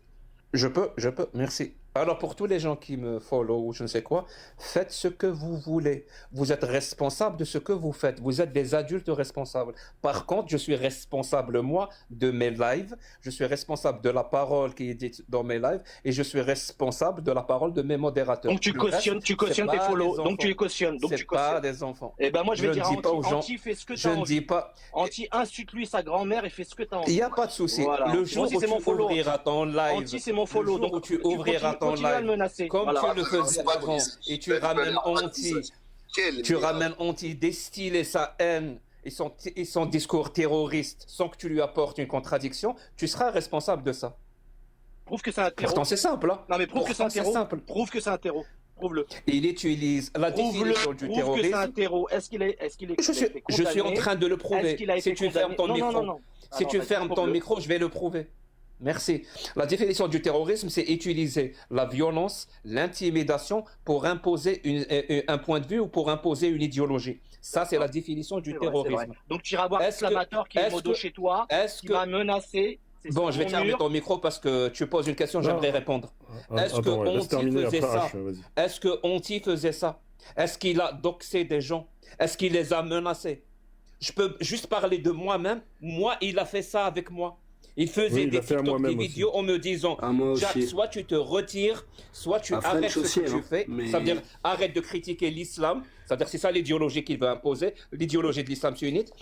Speaker 2: Je peux, merci. Alors, pour tous les gens qui me follow ou je ne sais quoi, faites ce que vous voulez. Vous êtes responsable de ce que vous faites. Vous êtes des adultes responsables. Par contre, je suis responsable, moi, de mes lives. Je suis responsable de la parole qui est dite dans mes lives. Et je suis responsable de la parole de mes modérateurs.
Speaker 7: Donc, tu cautionnes tes follow. Donc, tu les cautionnes. Donc, tu cautionnes.
Speaker 2: Pas des enfants.
Speaker 7: Eh ben, moi, je vais dire à
Speaker 2: Anti,
Speaker 7: fais ce que tu as envie.
Speaker 2: Je ne dis pas.
Speaker 7: Anti, insulte-lui sa grand-mère et fais ce que tu as envie.
Speaker 2: Il n'y a pas de souci.
Speaker 7: Voilà.
Speaker 2: Le jour où tu ouvriras ton live.
Speaker 7: Anti, c'est mon follow.
Speaker 2: Donc, où tu ouvriras ton live, comme tu le faisais avant, et tu ramènes Anti distiller sa haine et son discours terroriste sans que tu lui apportes une contradiction, tu seras responsable de ça.
Speaker 7: Prouve que c'est un terreau.
Speaker 2: Pourtant, c'est simple. Hein.
Speaker 7: Non, mais prouve que c'est un terreau. Prouve que c'est un terreau. Prouve-le.
Speaker 2: Il utilise la définition du terrorisme.
Speaker 7: Prouve que c'est un terreau. Est-ce qu'il est
Speaker 2: je suis en train de le prouver. Si tu fermes ton micro, si tu fermes ton micro, je vais le prouver. Merci. La définition du terrorisme, c'est utiliser la violence, l'intimidation pour imposer un point de vue ou pour imposer une idéologie. Ça, c'est la définition du terrorisme.
Speaker 7: Donc, tu iras voir Slamator qui est modo chez toi, qui va menacer.
Speaker 2: Bon, je vais fermer ton micro parce que tu poses une question, j'aimerais répondre. Est-ce que Anti faisait ça? Est-ce que Anti faisait ça? Est-ce qu'il a doxé des gens? Est-ce qu'il les a menacés? Je peux juste parler de moi-même. Moi, il a fait ça avec moi. Il faisait des TikTok, des vidéos en me disant Jack, soit tu te retires, soit tu arrêtes ce que tu fais. Ça veut dire arrête de critiquer l'islam. Ça veut dire c'est ça l'idéologie qu'il veut imposer, l'idéologie de l'islam sunnite.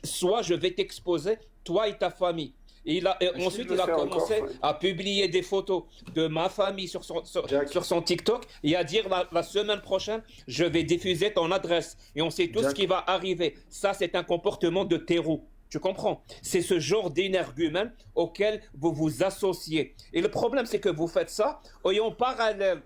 Speaker 2: Soit je vais t'exposer, toi et ta famille. Et ensuite, il a commencé à publier des photos de ma famille sur son TikTok et à dire la semaine prochaine, je vais diffuser ton adresse. Et on sait tout ce qui va arriver. Ça, c'est un comportement de terreau. Tu comprends? C'est ce genre d'énergumène auquel vous vous associez. Et le problème, c'est que vous faites ça et en parallèle,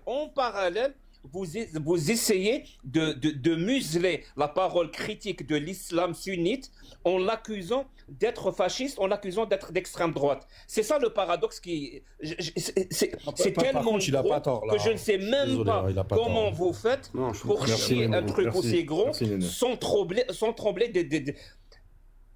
Speaker 2: vous essayez de museler la parole critique de l'islam sunnite en l'accusant d'être fasciste, en l'accusant d'être d'extrême droite. C'est ça le paradoxe qui... C'est tellement gros que je ne sais même pas comment vous faites pour chier un truc aussi gros sans trembler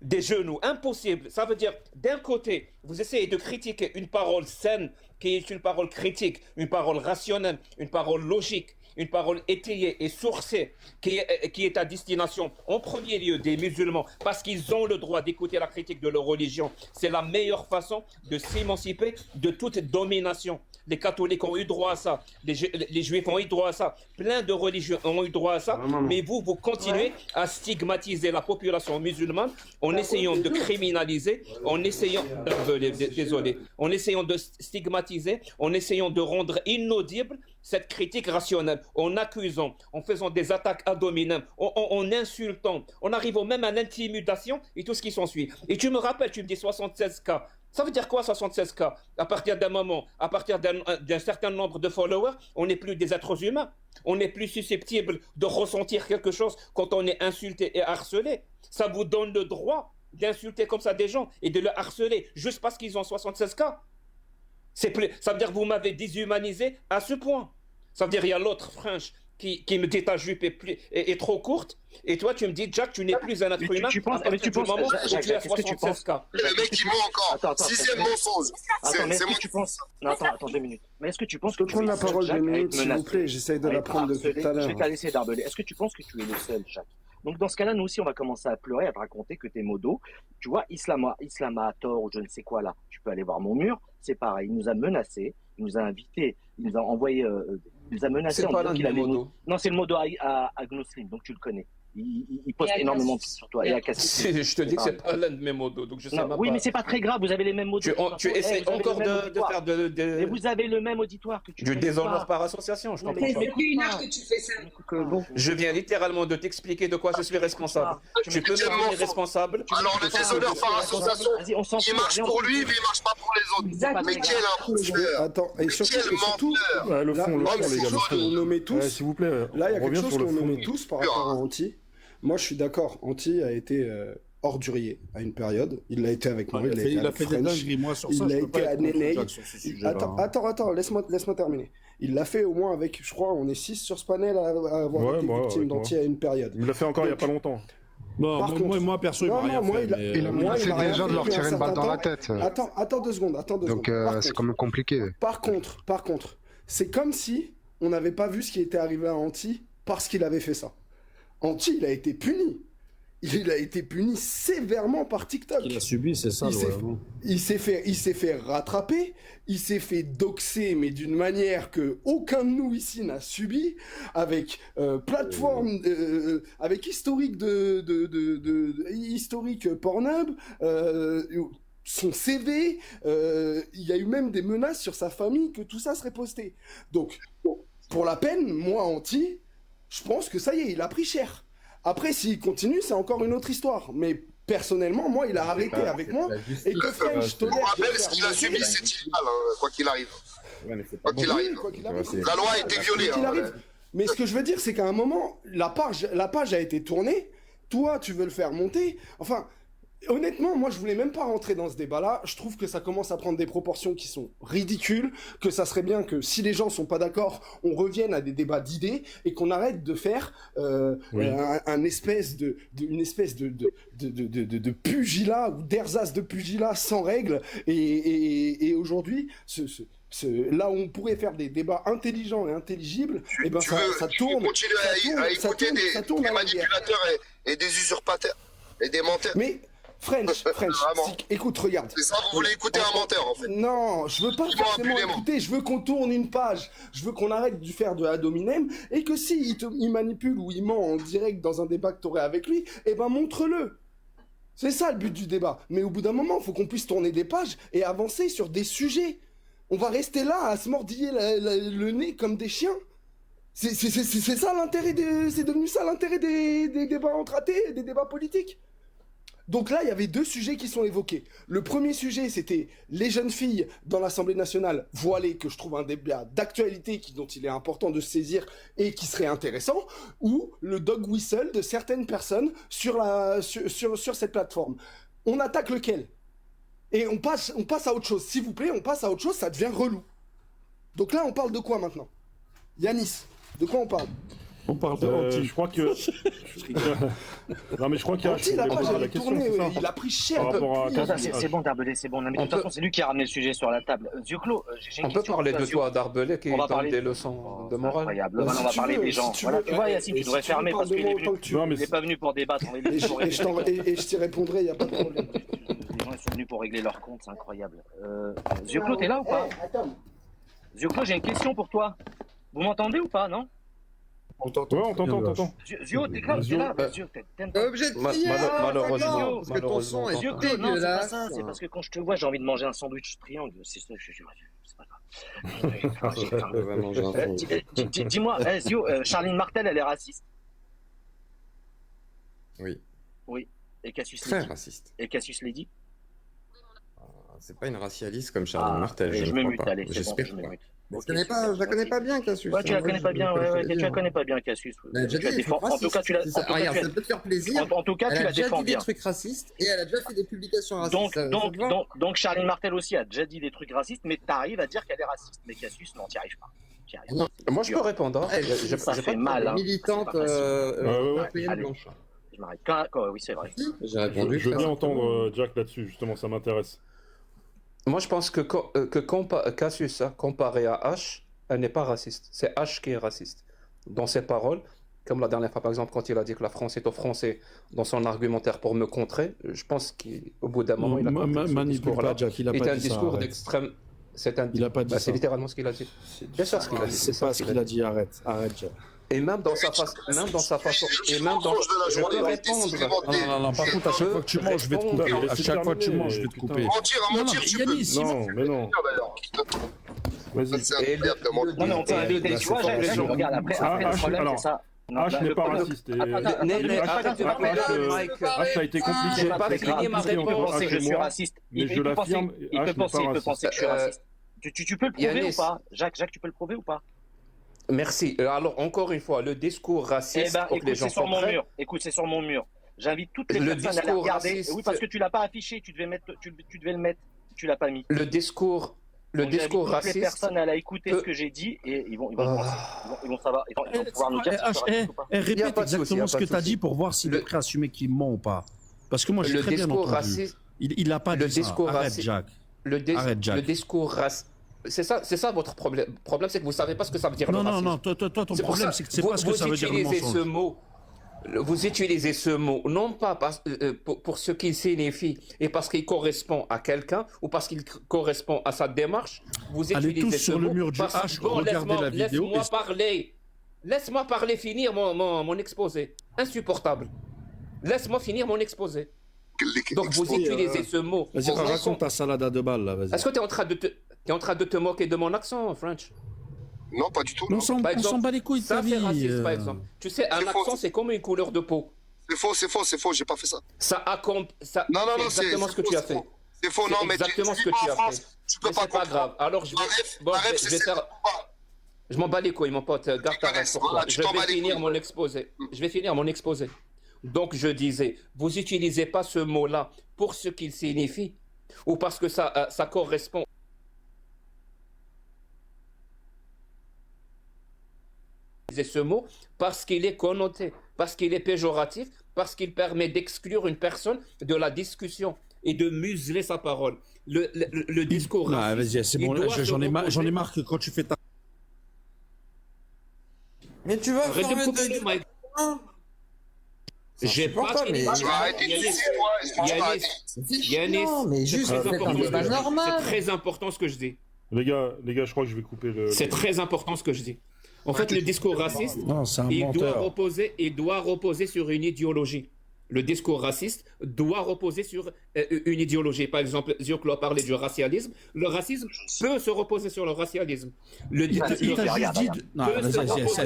Speaker 2: des genoux. Impossible. Ça veut dire, d'un côté, vous essayez de critiquer une parole saine, qui est une parole critique, une parole rationnelle, une parole logique, une parole étayée et sourcée qui est à destination en premier lieu des musulmans, parce qu'ils ont le droit d'écouter la critique de leur religion. C'est la meilleure façon de s'émanciper de toute domination. Les catholiques ont eu droit à ça, les juifs ont eu droit à ça, plein de religieux ont eu droit à ça, mais vous continuez à stigmatiser la population musulmane en essayant de criminaliser, en essayant de stigmatiser, en essayant de rendre inaudible cette critique rationnelle, en accusant, en faisant des attaques ad hominem, en insultant, en arrivant même à l'intimidation et tout ce qui s'ensuit. Et tu me rappelles, tu me dis 76 cas. Ça veut dire quoi 76 cas? À partir d'un moment, à partir d'un certain nombre de followers, on n'est plus des êtres humains. On n'est plus susceptible de ressentir quelque chose quand on est insulté et harcelé. Ça vous donne le droit d'insulter comme ça des gens et de le harceler juste parce qu'ils ont 76 cas. Ça veut dire que vous m'avez déshumanisé à ce point. Ça veut dire qu'il y a l'autre French qui me dit ta jupe est trop courte, et toi tu me dis Jack, tu n'es plus un être humain.
Speaker 7: Tu penses, mais tu penses,
Speaker 2: moment où tu as 76 cas.
Speaker 1: Le mec il ment encore. Sixième mensonge.
Speaker 7: Attends, mais est-ce que tu penses... Non, attends 2 minutes. Mais est-ce que tu penses que tu es
Speaker 5: la parole 2 minutes, s'il vous plaît, j'essaye de la prendre depuis tout à l'heure.
Speaker 7: Je vais te laisser d'arbeler. Est-ce que tu penses que tu es le seul, Jacques? Donc dans ce cas-là, nous aussi, on va commencer à pleurer, à te raconter que t'es modo. Tu vois, Islamator ou je ne sais quoi là, tu peux aller voir mon mur, c'est pareil. Il nous a menacés, il nous a invités, il nous a envoyé, il nous a menacés en disant qu'il avait... Non, c'est le modo à Gnoslim, donc tu le connais. Il poste énormément de sur toi. Et à Cassis.
Speaker 2: Je te dis que c'est pas l'un de mes modos, donc je sais pas.
Speaker 7: Oui, mais c'est pas très grave, vous avez les mêmes modos.
Speaker 2: Tu essaies encore de faire de...
Speaker 7: Mais vous avez le même auditoire que tu
Speaker 2: fais. Du déshonneur par association, je comprends pas.
Speaker 10: Depuis une heure que tu fais ça.
Speaker 2: Je viens littéralement de t'expliquer de quoi je suis responsable. Tu peux me rendre responsable.
Speaker 1: Alors le déshonneur par association, il marche pour lui, mais il marche pas pour les autres. Mais quel imposteur.
Speaker 5: Attends, et surtout,
Speaker 3: le fond, les gars,
Speaker 5: qu'on nommait tous.
Speaker 3: S'il vous plaît,
Speaker 5: là, il y a quelque chose qu'on nommait tous par rapport à Anti. Moi, je suis d'accord. Anti a été ordurier à une période. Il l'a été avec moi.
Speaker 6: Il a fait des dingueries, moi, sur ça.
Speaker 5: Il l'a été à Néné. Attends, laisse-moi terminer. Il l'a fait au moins avec, je crois, on est 6 sur ce panel à avoir été victime d'Anti à une période.
Speaker 3: Il l'a fait encore il n'y a pas longtemps.
Speaker 6: Non, moi perso, il m'a rien fait.
Speaker 9: Il a menacé des gens de leur tirer une balle dans la tête.
Speaker 5: Attends 2 secondes.
Speaker 9: Donc c'est quand même compliqué.
Speaker 5: Par contre, c'est comme si on n'avait pas vu ce qui était arrivé à Anti parce qu'il avait fait ça. Anti, il a été puni. Il a été puni sévèrement par TikTok.
Speaker 6: Il a subi, c'est ça.
Speaker 5: Il s'est fait rattraper, il s'est fait doxer, mais d'une manière que aucun de nous ici n'a subi, avec plateforme, avec historique historique Pornhub, son CV, il y a eu même des menaces sur sa famille que tout ça serait posté. Donc, pour la peine, moi, Anti, je pense que ça y est, il a pris cher. Après, s'il continue, c'est encore une autre histoire. Mais personnellement, moi, il a arrêté avec moi. Et que French tolère.
Speaker 1: Je rappelle ce qu'il a subi, c'est illégal, quoi qu'il arrive. Quoi qu'il arrive. La loi a été violée.
Speaker 5: Mais ce que je veux dire, c'est qu'à un moment, la page a été tournée. Toi, tu veux le faire monter. Enfin, honnêtement, moi, je voulais même pas rentrer dans ce débat-là. Je trouve que ça commence à prendre des proportions qui sont ridicules, que ça serait bien que si les gens sont pas d'accord, on revienne à des débats d'idées et qu'on arrête de faire une espèce de pugilat ou d'ersatz de pugilat sans règles. Et aujourd'hui, là où on pourrait faire des débats intelligents et intelligibles, et ben ça tourne.
Speaker 1: Continuer à écouter des manipulateurs et des usurpateurs et des menteurs.
Speaker 5: Mais French, écoute, regarde.
Speaker 1: C'est ça, vous voulez écouter un menteur, en fait.
Speaker 5: Non, je veux pas forcément écouter, je veux qu'on tourne une page. Je veux qu'on arrête de faire de ad hominem et que si il manipule ou il ment en direct dans un débat que t'aurais avec lui, eh ben montre-le. C'est ça le but du débat. Mais au bout d'un moment, il faut qu'on puisse tourner des pages et avancer sur des sujets. On va rester là à se mordiller le nez comme des chiens. C'est ça l'intérêt c'est devenu ça l'intérêt des débats entre athées et des débats politiques. Donc là, il y avait 2 sujets qui sont évoqués. Le premier sujet, c'était les jeunes filles dans l'Assemblée nationale voilées, que je trouve un débat d'actualité dont il est important de se saisir et qui serait intéressant, ou le dog whistle de certaines personnes sur cette plateforme. On attaque lequel ? Et on passe à autre chose. S'il vous plaît, on passe à autre chose, ça devient relou. Donc là, on parle de quoi maintenant ? Yanis, de quoi on parle ?
Speaker 6: On parle de Anti.
Speaker 3: Je crois que. Non, mais je crois qu'il y a la question.
Speaker 5: Il a pris cher.
Speaker 7: C'est bon, Darbelé, c'est bon. Mais de toute façon, c'est lui qui a ramené le sujet sur la table. Zioclo, j'ai une
Speaker 2: question. On peut parler de toi, Darbelé, qui donne des leçons de morale.
Speaker 7: Incroyable. On va parler des gens. Tu vois, Yacine, tu devrais fermer parce qu'il n'est pas venu pour débattre.
Speaker 5: Et je t'y répondrai, il n'y a pas de problème.
Speaker 7: Les gens sont venus pour régler leur compte, c'est incroyable. Zioclo, t'es là ou pas? Zioclo, j'ai une question pour toi. Vous m'entendez ou pas, non?
Speaker 3: On t'entend.
Speaker 7: Zio, t'es là,
Speaker 4: malheureusement.
Speaker 7: Parce que ton son est dégueulasse. C'est parce que quand je te vois, j'ai envie de manger un sandwich triangle. C'est pas grave. Dis-moi, Zio, Charline Martel, elle est raciste?
Speaker 4: Oui.
Speaker 7: Et Cassius
Speaker 4: Très raciste.
Speaker 7: Et Cassius Lady?
Speaker 4: C'est pas une racialiste comme Charline Martel.
Speaker 7: Je me mute, allez,
Speaker 4: j'espère.
Speaker 7: Je
Speaker 4: la connais pas bien, Cassius.
Speaker 7: Ouais, tu la connais pas bien, tu la connais pas bien, Cassius. En tout cas, tu la.
Speaker 4: Regarde, ça peut te faire plaisir.
Speaker 7: En tout cas, tu la défends bien.
Speaker 4: Elle a déjà dit des trucs racistes et elle a déjà fait des publications racistes.
Speaker 7: Donc, Charline Martel aussi a déjà dit des trucs racistes, mais t'arrives à dire qu'elle est raciste. Mais Cassius, non, t'y arrives pas.
Speaker 2: Non, moi, je peux répondre.
Speaker 7: Ça fait mal.
Speaker 4: Militante européenne blanche.
Speaker 7: Je m'arrête. Oui, c'est vrai.
Speaker 4: J'ai répondu.
Speaker 3: Je veux bien entendre Jack là-dessus, justement, ça m'intéresse.
Speaker 2: Moi, je pense que Cassius, comparé à H, elle n'est pas raciste. C'est H qui est raciste. Dans ses paroles, comme la dernière fois, par exemple, quand il a dit que la France est offensée dans son argumentaire pour me contrer, je pense qu'au bout d'un moment, il a
Speaker 6: manipule pas, Jack, il a pas dit ça.
Speaker 2: C'est un discours d'extrême.
Speaker 6: Il a pas dit ça.
Speaker 2: C'est littéralement ce qu'il a dit.
Speaker 6: C'est ça ce qu'il a dit. C'est pas ce qu'il a dit. Arrête, Jack.
Speaker 2: Et même dans sa façon, et même dans, je peux répondre.
Speaker 6: Non, par contre, à chaque fois que tu manges, je vais te couper. À chaque fois que tu manges, je vais te couper.
Speaker 1: Mentir, tu peux.
Speaker 3: Non, mais non.
Speaker 1: Vas-y.
Speaker 7: Non, on peut inviter, tu vois, regarde, après, le problème, c'est ça.
Speaker 3: H n'est pas raciste. H a été compliqué.
Speaker 2: J'ai pas fini ma réponse.
Speaker 7: Je suis raciste.
Speaker 3: Mais je l'affirme,
Speaker 7: il peut penser que je suis raciste. Tu peux le prouver ou pas? Jacques, tu peux le prouver ou pas?
Speaker 2: Merci. Alors, encore une fois, le discours raciste,
Speaker 7: écoute, c'est sur mon mur. Écoute, c'est sur mon mur. J'invite toutes les personnes à la regarder. Raciste... Oui, parce que tu l'as pas affiché. Tu devais le mettre. Tu l'as pas mis.
Speaker 2: Le discours raciste.
Speaker 7: Toutes les personnes à la écouter ce que j'ai dit et ils vont savoir. Ils vont pouvoir nous dire.
Speaker 6: Répète exactement ce que tu as dit pour voir s'il est prêt à assumer qu'il ment ou pas. Parce que moi, j'ai très bien entendu. Il n'a pas dit ça. Arrête, Jack.
Speaker 2: Le discours raciste. C'est ça votre problème. Le problème, c'est que vous ne savez pas ce que ça veut dire.
Speaker 6: Non, toi, ton problème, c'est que c'est pas ce que ça veut dire le mensonge.
Speaker 2: Vous utilisez ce mot, non pas pour ce qu'il signifie et parce qu'il correspond à quelqu'un ou parce qu'il correspond à sa démarche. Vous utilisez ce mot.
Speaker 6: Allez tous sur le mur du H, regardez la vidéo.
Speaker 2: Laisse-moi parler, finir mon exposé. Insupportable. Laisse-moi finir mon exposé. Donc vous utilisez ce mot.
Speaker 6: Vas-y, raconte ta salade à 2 balles là, vas-y.
Speaker 2: Est-ce que tu es en train de te moquer de mon accent, French?
Speaker 1: Non, pas du tout.
Speaker 6: On s'en bat les couilles de ta vie.
Speaker 2: Ça, c'est raciste, par exemple. Tu sais, un accent, c'est comme une couleur de peau.
Speaker 1: C'est faux, j'ai pas fait ça.
Speaker 2: Non, c'est exactement ce que tu as fait.
Speaker 1: C'est faux, non, mais
Speaker 2: exactement ce que tu as fait.
Speaker 1: Tu peux pas
Speaker 2: comprendre. C'est pas grave. Alors, je vais faire... Je m'en bats les couilles, mon pote. Garde ta race pour toi. Je vais finir mon exposé. Donc, je disais, vous n'utilisez pas ce mot-là pour ce qu'il signifie ou parce que ça correspond. Ce mot parce qu'il est connoté, parce qu'il est péjoratif, parce qu'il permet d'exclure une personne de la discussion et de museler sa parole. Le discours.
Speaker 6: Non, vas-y, c'est bon. J'en ai marre que quand tu fais ta.
Speaker 4: Mais tu vas
Speaker 2: j'ai pas fini. Yannis, c'est très important ce que je dis.
Speaker 3: Les gars, je crois que je vais couper le...
Speaker 2: C'est très important ce que je dis. En fait, le discours raciste, il doit reposer sur une idéologie. Le discours raciste doit reposer sur une idéologie. Par exemple, Zioclo a parlé du racialisme. Le racisme peut se reposer sur le racialisme.
Speaker 6: Il t'a juste dit... Non,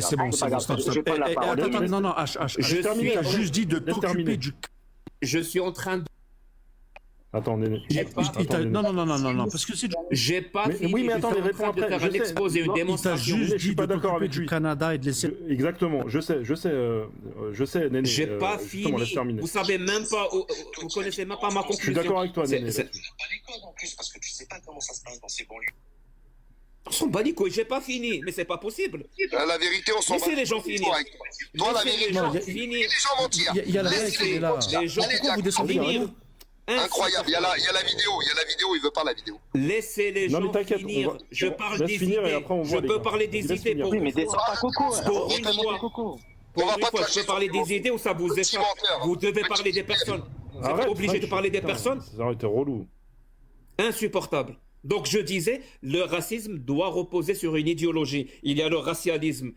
Speaker 6: c'est bon, stop. Attends, non, H. Il t'a juste dit de t'occuper du...
Speaker 2: Je suis en train de...
Speaker 3: Attends, Néné.
Speaker 6: Non, parce que c'est...
Speaker 2: J'ai pas fini.
Speaker 3: Oui, mais attends, réponds après.
Speaker 2: Faire un exposé, une démonstration.
Speaker 6: Je suis pas d'accord avec du Canada et de laisser...
Speaker 3: Exactement, je sais, Néné.
Speaker 2: J'ai pas fini. Vous savez même pas, vous connaissez même pas ma conclusion.
Speaker 3: Je suis d'accord avec toi, Néné.
Speaker 7: Tu n'as pas l'école en plus, parce que tu sais pas comment ça se passe dans ces banlieues.
Speaker 2: On s'en bat les couilles, j'ai pas fini, mais c'est pas possible.
Speaker 1: La vérité, on s'en bat.
Speaker 2: Laissez les gens finir.
Speaker 1: Toi, la vérité,
Speaker 6: les gens
Speaker 1: mentir.
Speaker 6: Il y a la règle qui est là.
Speaker 2: Les gens, pourquoi vous descendez finir?
Speaker 1: Incroyable, il y a la vidéo, il veut pas la vidéo.
Speaker 2: Laissez les gens finir. Je parle des idées. Je peux parler des idées pour
Speaker 7: Oui, mais descends pas Coco.
Speaker 2: Pour une fois. Je peux parler des idées ou ça vous échappe. Vous devez parler des personnes. Vous êtes obligé de parler des personnes.
Speaker 3: Ça aurait été relou.
Speaker 2: Insupportable. Donc je disais, le racisme doit reposer sur une idéologie. Il y a le racialisme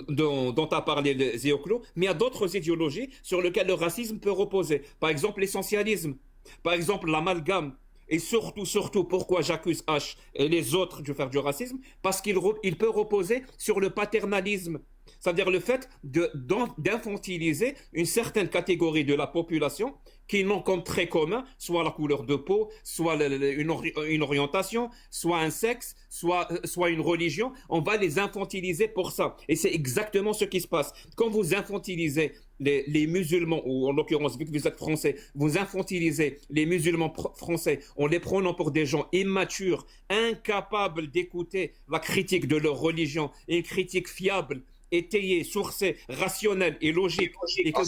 Speaker 2: dont a parlé Zéoclo, mais il y a d'autres idéologies sur lesquelles le racisme peut reposer. Par exemple, l'essentialisme. Par exemple, l'amalgame. Et surtout, pourquoi j'accuse H et les autres de faire du racisme? Parce qu'il peut reposer sur le paternalisme. C'est-à-dire le fait d'infantiliser une certaine catégorie de la population qui n'ont comme trait commun soit la couleur de peau, soit une orientation, soit un sexe, soit une religion. On va les infantiliser pour ça. Et c'est exactement ce qui se passe. Quand vous infantilisez les musulmans, ou en l'occurrence, vu que vous êtes français, vous infantilisez les musulmans français en les prenant pour des gens immatures, incapables d'écouter la critique de leur religion, et une critique fiable, étayé, sourcé, rationnel et logique, et que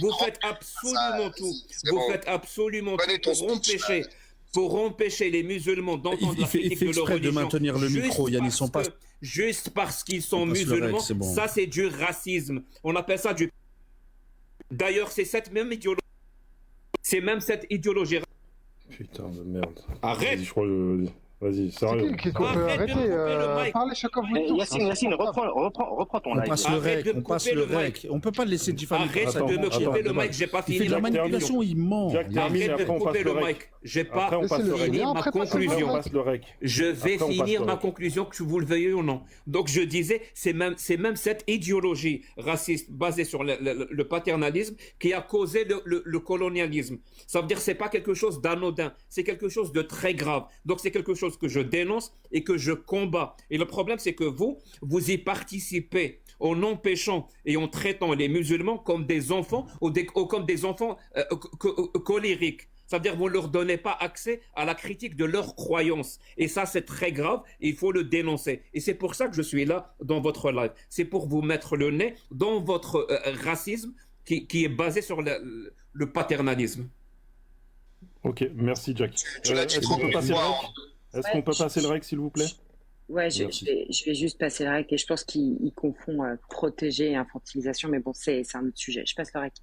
Speaker 2: vous faites absolument tout. Vous faites absolument tout pour empêcher les musulmans d'entendre la critique de leur religion.
Speaker 6: De maintenir le micro, Yann, ils sont pas...
Speaker 2: Juste parce qu'ils sont musulmans, ça c'est du racisme. On appelle ça du... D'ailleurs, c'est cette même idéologie. C'est même cette idéologie.
Speaker 3: Putain de merde.
Speaker 2: Arrête.
Speaker 3: Vas-y, sérieux.
Speaker 9: Parlez chacun vous.
Speaker 7: Yacine, reprends ton live.
Speaker 6: On passe le rec. On peut pas laisser diffamer.
Speaker 2: Arrête de me couper le mic, j'ai pas fini.
Speaker 6: Il fait de la manipulation, il ment.
Speaker 2: Arrête de me couper le mic. J'ai pas fini ma conclusion. Je vais finir ma conclusion, que vous le veuillez ou non. Donc je disais, c'est même cette idéologie raciste basée sur le paternalisme qui a causé le colonialisme. Ça veut dire que c'est pas quelque chose d'anodin, c'est quelque chose de très grave. Donc c'est quelque chose que je dénonce et que je combats. Et le problème, c'est que vous y participez en empêchant et en traitant les musulmans comme des enfants ou comme des enfants colériques. Ça veut dire que vous ne leur donnez pas accès à la critique de leurs croyances. Et ça, c'est très grave et il faut le dénoncer. Et c'est pour ça que je suis là dans votre live. C'est pour vous mettre le nez dans votre racisme qui est basé sur le paternalisme.
Speaker 3: Ok, merci Jack. Est-ce qu'on peut passer le rec? Est-ce qu'on peut passer le rec, s'il vous plaît?
Speaker 10: Ouais, je vais juste passer le rec et je pense qu'il confond protéger et infantilisation, mais bon, c'est un autre sujet. Je passe le rec.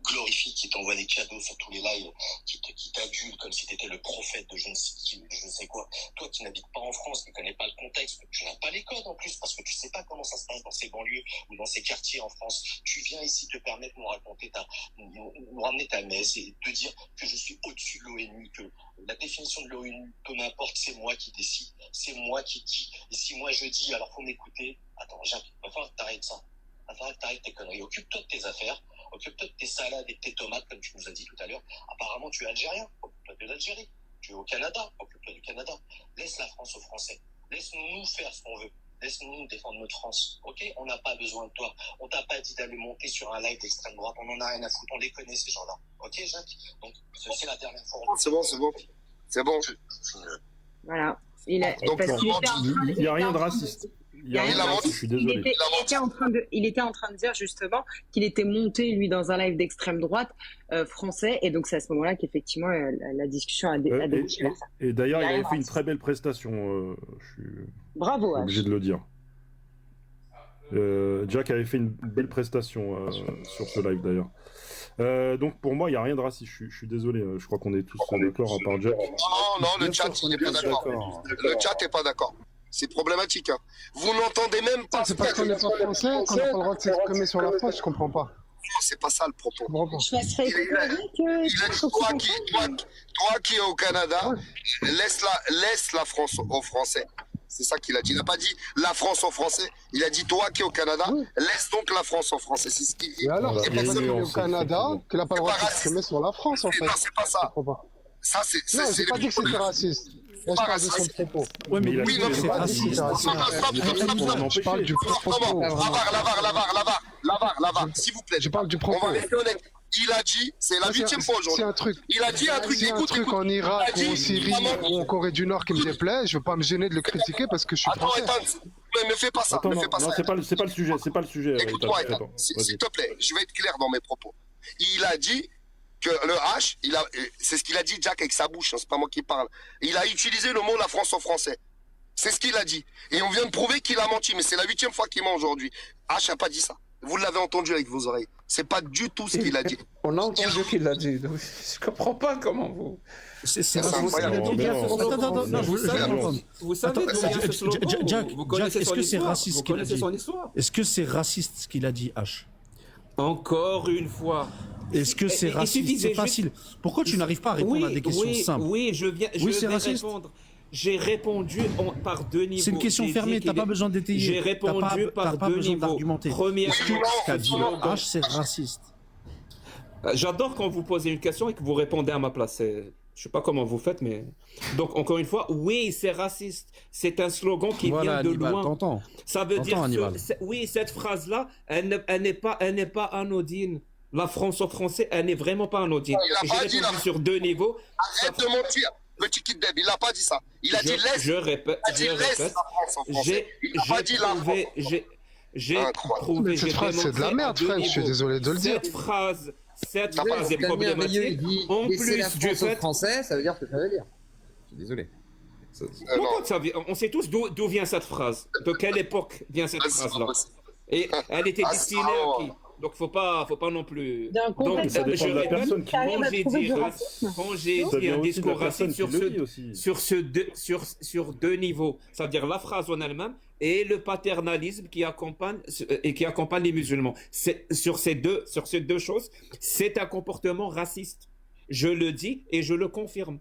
Speaker 11: Glorifie, qui t'envoie des cadeaux sur tous les lives, qui t'adule comme si t'étais le prophète de je ne sais quoi. Toi qui n'habites pas en France, qui ne connais pas le contexte, tu n'as pas les codes en plus, parce que tu sais pas comment ça se passe dans ces banlieues ou dans ces quartiers en France. Tu viens ici te permettre de nous ramener ta messe et te dire que je suis au-dessus de l'ONU, que la définition de l'ONU, peu m'importe, c'est moi qui décide, c'est moi qui dis. Et si moi je dis, alors faut m'écouter. Attends, Jacques, il va falloir que t'arrêtes ça. Il va falloir que t'arrêtes tes conneries. Occupe-toi de tes affaires. Occupe-toi de tes salades et de tes tomates, comme tu nous as dit tout à l'heure. Apparemment, tu es algérien. Occupe-toi de l'Algérie. Tu es au Canada. Occupe-toi du Canada. Laisse la France aux Français. Laisse-nous faire ce qu'on veut. Laisse-nous défendre notre France. Ok? On n'a pas besoin de toi. On t'a pas dit d'aller monter sur un live d'extrême droite. On en a rien à foutre. On les connaît, ces gens-là. Ok, Jacques? Donc, c'est la dernière fois.
Speaker 1: C'est bon.
Speaker 10: Voilà.
Speaker 3: Il n'y a rien de raciste. Je suis désolé.
Speaker 10: Il était en train de dire justement qu'il était monté lui dans un live d'extrême droite français et donc c'est à ce moment-là qu'effectivement la discussion a débouché vers ça.
Speaker 3: Et d'ailleurs il avait fait une très belle prestation.
Speaker 10: Bravo.
Speaker 3: Je suis obligé de le dire. Jack avait fait une belle prestation sur ce live d'ailleurs. Donc pour moi il n'y a rien de raciste. Je suis désolé. Je crois qu'on est tous d'accord à part Jack.
Speaker 1: Non, le chat n'est pas d'accord. Le chat n'est pas d'accord. C'est problématique. Hein. Vous n'entendez même pas.
Speaker 9: C'est parce qu'on n'est pas français qu'on n'a pas le droit de s'exprimer sur la France, je comprends pas.
Speaker 1: Non, c'est pas ça le propos.
Speaker 10: Il
Speaker 1: a dit toi qui es au Canada, laisse la France aux Français. C'est ça qu'il a dit. Il n'a pas dit la France aux Français. Il a dit toi qui es au Canada, laisse donc la France aux Français. C'est ce qu'il dit.
Speaker 9: Mais alors, c'est pas parce qu'il est au Canada qu'il n'a pas le droit de s'exprimer sur la France, en fait.
Speaker 1: Non, c'est pas ça. Ça, c'est.
Speaker 9: Non, j'ai pas dit que c'était raciste. Là, je parle de son propos.
Speaker 3: Oui, mais il a dit
Speaker 9: c'est raciste. Je parle du propos.
Speaker 1: La VAR, s'il vous plaît.
Speaker 9: Je parle du propos.
Speaker 1: Il a dit, c'est la 8e fois aujourd'hui. Il a dit un truc,
Speaker 9: écoute, en Irak ou en Syrie ou en Corée du Nord qui me déplaît, je veux pas me gêner de le critiquer parce que je suis français.
Speaker 1: Attends, ne fais pas ça.
Speaker 3: Non, c'est pas le sujet, c'est pas le sujet.
Speaker 1: Écoute-moi, s'il te plaît, je vais être clair dans mes propos. Il a dit que le H, c'est ce qu'il a dit, Jack, avec sa bouche, hein, c'est pas moi qui parle. Il a utilisé le mot la France en français. C'est ce qu'il a dit. Et on vient de prouver qu'il a menti, mais c'est la 8e fois qu'il ment aujourd'hui. H n'a pas dit ça. Vous l'avez entendu avec vos oreilles. C'est pas du tout ce qu'il a dit.
Speaker 2: On a entendu qu'il l'a dit. Je comprends pas comment vous.
Speaker 6: C'est incroyable. Vous savez, Jack, est-ce que c'est raciste ce qu'il a dit? Est-ce que c'est raciste ce qu'il a dit, H?
Speaker 2: Encore une fois.
Speaker 6: Est-ce que c'est raciste? C'est facile. Pourquoi tu n'arrives pas à répondre à des questions simples?
Speaker 2: Oui, je vais répondre. J'ai répondu par deux niveaux.
Speaker 6: C'est une question fermée, t'as pas besoin d'étayer.
Speaker 2: J'ai répondu par deux niveaux.
Speaker 6: Première chose, ce qu'a dit le H, c'est raciste.
Speaker 2: J'adore quand vous posez une question et que vous répondez à ma place. Je sais pas comment vous faites, mais... Donc, encore une fois, oui, c'est raciste. C'est un slogan qui vient de loin.
Speaker 6: T'entends.
Speaker 2: Ça veut dire que... Oui, cette phrase-là, elle n'est pas anodine. La France au français, elle n'est vraiment pas anodine. J'ai répondu sur deux niveaux.
Speaker 1: Arrête de mentir. Petit kid Deb, il n'a pas dit ça. Il a dit laisse.
Speaker 2: Je répète.
Speaker 1: Il a dit la France.
Speaker 2: J'ai prouvé.
Speaker 9: Cette phrase, c'est de la merde, frère. Je suis désolé de le dire.
Speaker 2: Cette phrase est problématique. En plus du fait
Speaker 4: français, ça veut dire ce que ça veut dire. Je suis désolé.
Speaker 2: On sait tous d'où vient cette phrase. De quelle époque vient cette phrase-là. Et elle était destinée à qui? Donc faut pas non plus. Donc
Speaker 3: ça dépend de la personne qui
Speaker 2: quand j'ai dit un discours raciste sur deux niveaux, c'est-à-dire la phrase en elle-même et le paternalisme qui accompagne les musulmans. Sur ces deux choses, c'est un comportement raciste. Je le dis et je le confirme.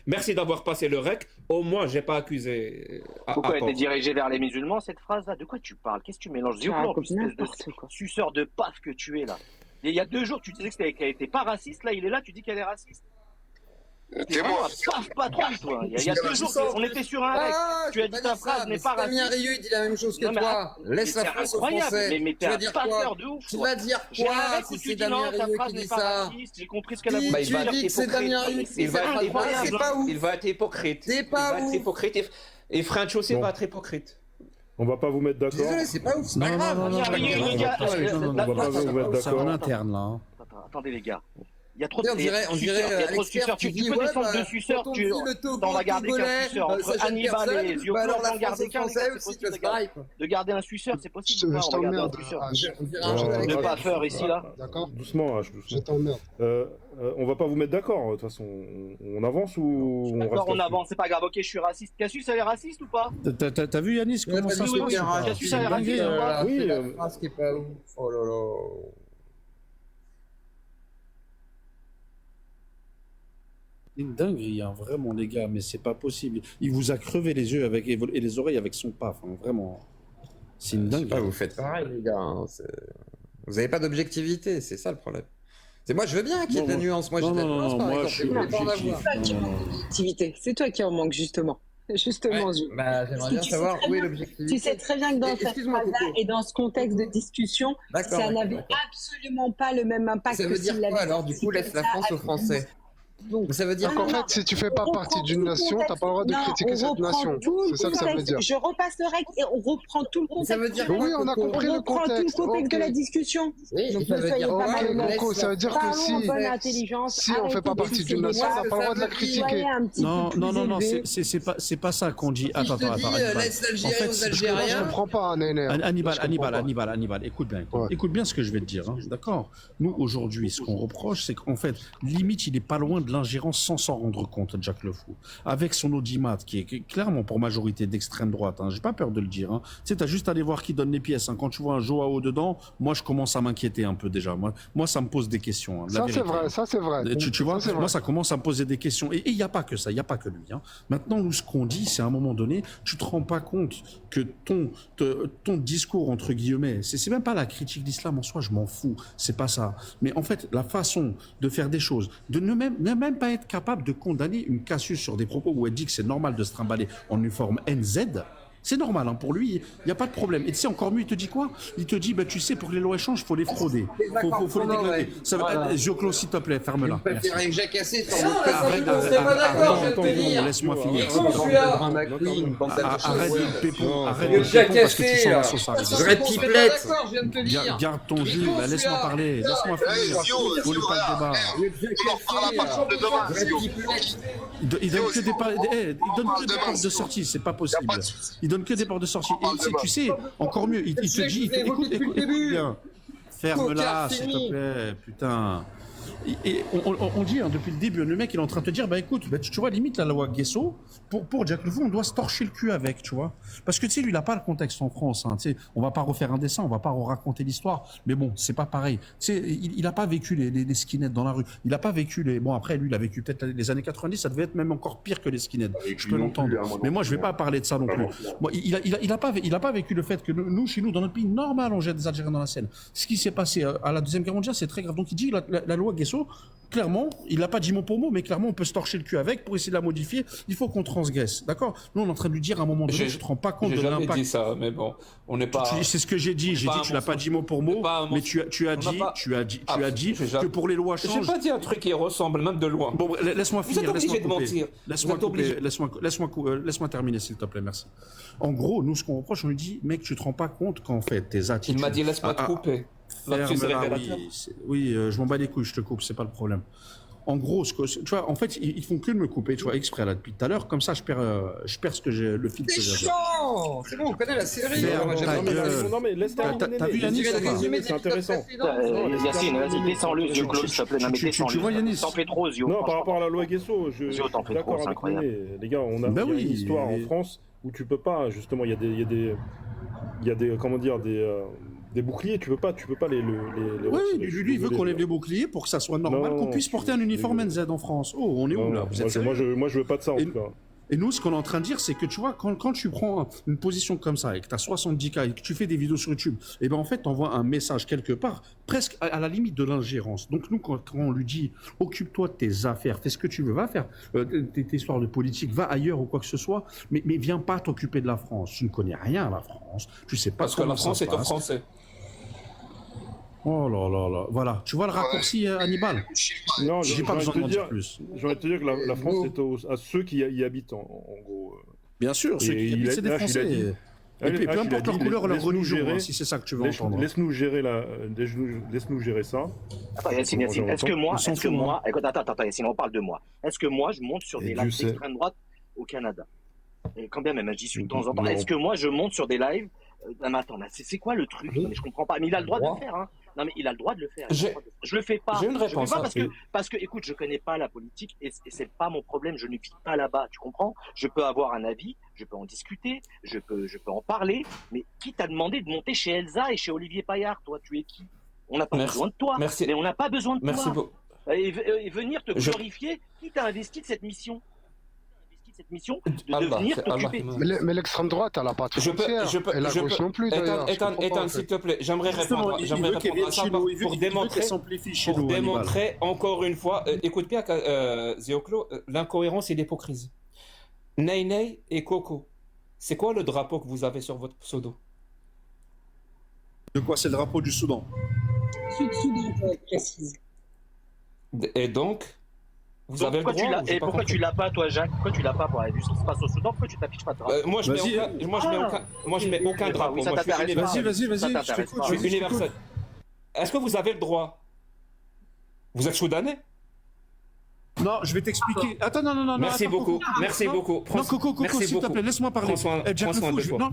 Speaker 2: Merci d'avoir passé le rec. Au moins, j'ai pas accusé.
Speaker 7: Pourquoi elle était dirigée vers les musulmans, cette phrase-là? De quoi tu parles? Qu'est-ce que tu mélanges? Suceur de paf que tu es là. Il y a 2 jours, tu disais qu'elle était pas raciste. Là, il est là, tu dis qu'elle est raciste. T'es moi. Paf patron, toi. Il y a 2 jours, on était sur un rec. Tu as dit ta phrase n'est pas raciste.
Speaker 4: Damien Rieu, il dit la même chose que toi. Laisse la France aux Français.
Speaker 7: Mais t'es un passeur de ouf.
Speaker 4: Tu vas dire quoi si c'est Damien Rieu qui dit ça?
Speaker 7: J'ai compris ce qu'elle a voulu
Speaker 4: dire. Tu dis que c'est Damien Rieu qui dit ça.
Speaker 2: Il va être hypocrite.
Speaker 4: C'est pas ouf.
Speaker 2: Et French aussi va être hypocrite.
Speaker 3: On va pas vous mettre d'accord.
Speaker 4: Désolé, c'est pas ouf.
Speaker 6: Non, on va pas vous mettre d'accord. C'est en interne, là.
Speaker 7: Attendez, les gars. Il y a trop de
Speaker 4: suceurs.
Speaker 7: Tu peux descendre 2 suceurs, tu t'en vas garder qu'un suceur. Entre Hannibal et les yeux, on va en garder qu'un. De garder un suceur, c'est possible.
Speaker 9: Je t'emmerde.
Speaker 7: Ne pas faire ici, là.
Speaker 9: D'accord.
Speaker 3: Doucement, H, doucement.
Speaker 9: Je t'emmerde.
Speaker 3: On va pas vous mettre d'accord, de toute façon. On avance ou on reste?
Speaker 7: D'accord, on avance, c'est pas grave. Ok, je suis raciste. Cassius, elle est raciste ou pas?
Speaker 6: T'as vu Yanis comment ça se passe?
Speaker 7: Cassius, elle est raciste ou pas?
Speaker 3: Oui.
Speaker 4: La phrase qui est pas ouf. Oh là là.
Speaker 6: Une dinguerie, hein, vraiment, les gars, mais c'est pas possible. Il vous a crevé les yeux et les oreilles avec son paf, hein, vraiment. C'est une dinguerie.
Speaker 4: Vous faites pareil, les gars. Hein, vous n'avez pas d'objectivité, c'est ça le problème. Moi, je veux bien qu'il y ait de la nuance. Moi, j'ai de la nuance, par exemple.
Speaker 10: C'est toi qui manque d'objectivité. C'est toi qui en manque, justement. Justement,
Speaker 4: j'aimerais bien savoir où est l'objectivité.
Speaker 10: Tu sais très bien que dans cette phrase-là et dans ce contexte de discussion, ça n'avait absolument pas le même impact.
Speaker 4: Ça veut dire quoi, alors, du coup, laisse la France aux Français?
Speaker 9: Donc, ça veut dire qu'en fait, si tu fais pas partie d'une nation, t'as pas le droit de critiquer cette nation. C'est ça que ça veut dire.
Speaker 10: Je repasse le rec et on reprend tout le contexte.
Speaker 4: Ça veut dire
Speaker 9: oui, on a compris le contexte.
Speaker 10: On reprend tout le contexte de la discussion.
Speaker 4: Oui,
Speaker 10: donc ne soyez pas malhonnêtes.
Speaker 9: Ça veut dire que si on fait pas partie d'une nation, on n'a pas le droit de la critiquer.
Speaker 6: Non, c'est pas ça qu'on dit. Attends.
Speaker 4: Laisse l'Algérie aux Algériens.
Speaker 9: Je comprends pas, Néné.
Speaker 6: Hannibal, écoute bien ce que je vais te dire, d'accord? Nous, aujourd'hui, ce qu'on reproche, c'est qu'en fait, limite, il est pas loin de l'ingérence sans s'en rendre compte, Jack Le Fou. Avec son audimat, qui est clairement pour majorité d'extrême droite, j'ai pas peur de le dire. Tu sais, t'as juste à aller voir qui donne les pièces. Quand tu vois un Joao dedans, moi, je commence à m'inquiéter un peu déjà. Moi, ça me pose des questions.
Speaker 9: Ça, c'est vrai.
Speaker 6: Tu vois, moi, ça commence à me poser des questions. Et il n'y a pas que ça, il n'y a pas que lui. Maintenant, nous, ce qu'on dit, c'est à un moment donné, tu te rends pas compte que ton discours, entre guillemets, c'est même pas la critique de l'islam en soi, je m'en fous. C'est pas ça. Mais en fait, la façon de faire des choses, de ne même pas être capable de condamner une Cassius sur des propos où elle dit que c'est normal de se trimballer en uniforme NZ, C'est normal, hein, pour lui, il n'y a pas de problème. Et tu sais, encore mieux, il te dit quoi? Il te dit, tu sais, pour que les lois changent, il faut les frauder. Faut les déglader. Zioclo, s'il te plaît, ferme-la. Laisse-moi finir. Arrête de pépon, parce que tu sens la sauce arriver.
Speaker 12: Vraie pipelette.
Speaker 6: Garde ton jus, laisse-moi parler, laisse-moi finir. Faut lui pas le débat. Il donne que des portes de sortie, c'est pas possible. Il donne que des portes de sortie. Et tu sais, encore mieux, il te dit, écoute bien, ferme-la, s'il te plaît, putain. Et on dit depuis le début, le mec il est en train de te dire écoute, tu vois, limite la loi Guesso, pour Jack Le Fou, on doit se torcher le cul avec, tu vois. Parce que tu sais, lui il a pas le contexte en France, hein, tu sais, on va pas refaire un dessin, on va pas raconter l'histoire, mais bon, c'est pas pareil. Tu sais, il a pas vécu les skinheads dans la rue, il a pas vécu bon après lui il a vécu peut-être les années 90, ça devait être même encore pire que les skinheads, je peux l'entendre. Mais moi je vais pas parler de ça non plus. Moi, il a pas vécu le fait que nous, chez nous, dans notre pays normal, on jette des Algériens dans la Seine. Ce qui s'est passé à la Deuxième Guerre mondiale, c'est très grave. Donc il dit la loi Guesso, clairement, il n'a pas dit mot pour mot, mais clairement, on peut se torcher le cul avec pour essayer de la modifier. Il faut qu'on transgresse, d'accord? Nous, on est en train de lui dire à un moment donné, tu te rends pas compte de l'impact.
Speaker 2: J'ai jamais dit ça, mais bon, on n'est pas.
Speaker 6: C'est ce que j'ai dit. J'ai dit, tu l'as pas dit mot pour mot, mais tu as dit que pour les lois changent.
Speaker 2: J'ai pas dit un truc qui ressemble, même de loin.
Speaker 6: Bon, laisse-moi finir.
Speaker 2: Vous êtes obligé de mentir.
Speaker 6: Laisse-moi terminer, s'il te plaît, merci. En gros, nous, ce qu'on reproche, on lui dit, mec, tu te rends pas compte qu'en fait, tes attitudes.
Speaker 2: Il m'a dit, laisse-moi te couper.
Speaker 6: Oui, je m'en bats les couilles, je te coupe, c'est pas le problème. En gros, tu vois, en fait, ils font que de me couper, tu vois, exprès là depuis tout à l'heure, comme ça, je perds ce que j'ai, le fil que j'ai.
Speaker 12: C'est chiant. C'est bon, on connaît la série.
Speaker 3: Non mais laisse terminer.
Speaker 6: T'as vu Yannis?
Speaker 3: C'est intéressant.
Speaker 7: Yacine, vas-y, descends-le, Zioclo, s'il te plaît. Non mais descends-le.
Speaker 6: Tu vois Yannis?
Speaker 7: T'en fais trop, Zio.
Speaker 3: Non, par rapport à la loi Guesso, je suis d'accord avec vous. Les gars, on a une histoire en France où tu peux pas, justement, il y a des comment dire, des boucliers, tu peux pas les
Speaker 6: oui, lui il veut qu'on lève les boucliers pour que ça soit normal, qu'on puisse porter un uniforme NZ en France. Oh, on est où là? Vous êtes sérieux?
Speaker 3: Moi je veux pas de ça en tout cas.
Speaker 6: Et nous, ce qu'on est en train de dire, c'est que tu vois, quand tu prends une position comme ça et que tu as 70 cas et que tu fais des vidéos sur YouTube, et ben en fait, tu envoies un message quelque part, presque à la limite de l'ingérence. Donc nous, quand on lui dit, occupe-toi de tes affaires, fais ce que tu veux, va faire tes histoires de politique, va ailleurs ou quoi que ce soit, mais viens pas t'occuper de la France. Tu ne connais rien à la France, tu sais pas.
Speaker 2: Parce que la France est aux Français.
Speaker 6: Oh là là là, voilà, tu vois le raccourci, Hannibal?
Speaker 3: Non,
Speaker 6: j'ai pas besoin d'en dire plus.
Speaker 3: J'ai envie de te dire que la France est à ceux qui y habitent, en gros.
Speaker 6: Bien sûr, ceux qui y habitent, c'est des Français. Et puis, peu importe leur couleur, leur religion, si c'est ça que tu veux entendre.
Speaker 3: Laisse-nous gérer ça.
Speaker 7: Attends, Yacine, est-ce que moi, écoute, attends, Yacine, on parle de moi. Est-ce que moi, je monte sur des lives d'extrême droite au Canada? Et quand bien même, je dis de temps en temps, est-ce que moi, je monte sur des lives? Non mais attends, c'est quoi le truc? Mais je comprends pas. Mais il a le droit de le faire, hein. Non mais il a le droit de le faire. Je le fais pas.
Speaker 2: J'ai une réponse.
Speaker 7: Parce que, écoute, je connais pas la politique et c'est pas mon problème. Je ne vis pas là-bas. Tu comprends? Je peux avoir un avis, je peux en discuter, je peux en parler. Mais qui t'a demandé de monter chez Elsa et chez Olivier Paillard? Toi, tu es qui? On n'a pas besoin de toi.
Speaker 2: Merci.
Speaker 7: Mais on n'a pas besoin de toi.
Speaker 2: Merci beaucoup.
Speaker 7: Et venir te glorifier. Qui t'a investi de cette mission? De venir t'occuper.
Speaker 9: Mais l'extrême droite, elle n'a pas de frontières. Et la gauche non plus, d'ailleurs.
Speaker 2: Ethan, s'il te plaît, j'aimerais répondre à ça pour démontrer encore une fois. Écoute bien, Zioclo, l'incohérence et l'hypocrisie. Ney Ney et Coco, c'est quoi le drapeau que vous avez sur votre pseudo?
Speaker 6: De quoi? C'est le drapeau du Soudan.
Speaker 10: Sud-Soudan, pour être précise.
Speaker 2: Et donc vous avez le droit.
Speaker 7: Et pourquoi tu l'as pas, toi, Jacques? Pourquoi tu l'as pas pour aller vu ce qui se passe au Soudan? Pourquoi tu t'affiches pas de drapeau?
Speaker 2: Moi, je mets aucun drapeau.
Speaker 6: Vas-y,
Speaker 2: je suis universel. Est-ce que vous avez le droit? Vous êtes soudanais?
Speaker 6: Non, je vais t'expliquer. Attends, non.
Speaker 2: Merci beaucoup.
Speaker 6: Non, Coco, s'il te plaît, laisse-moi parler.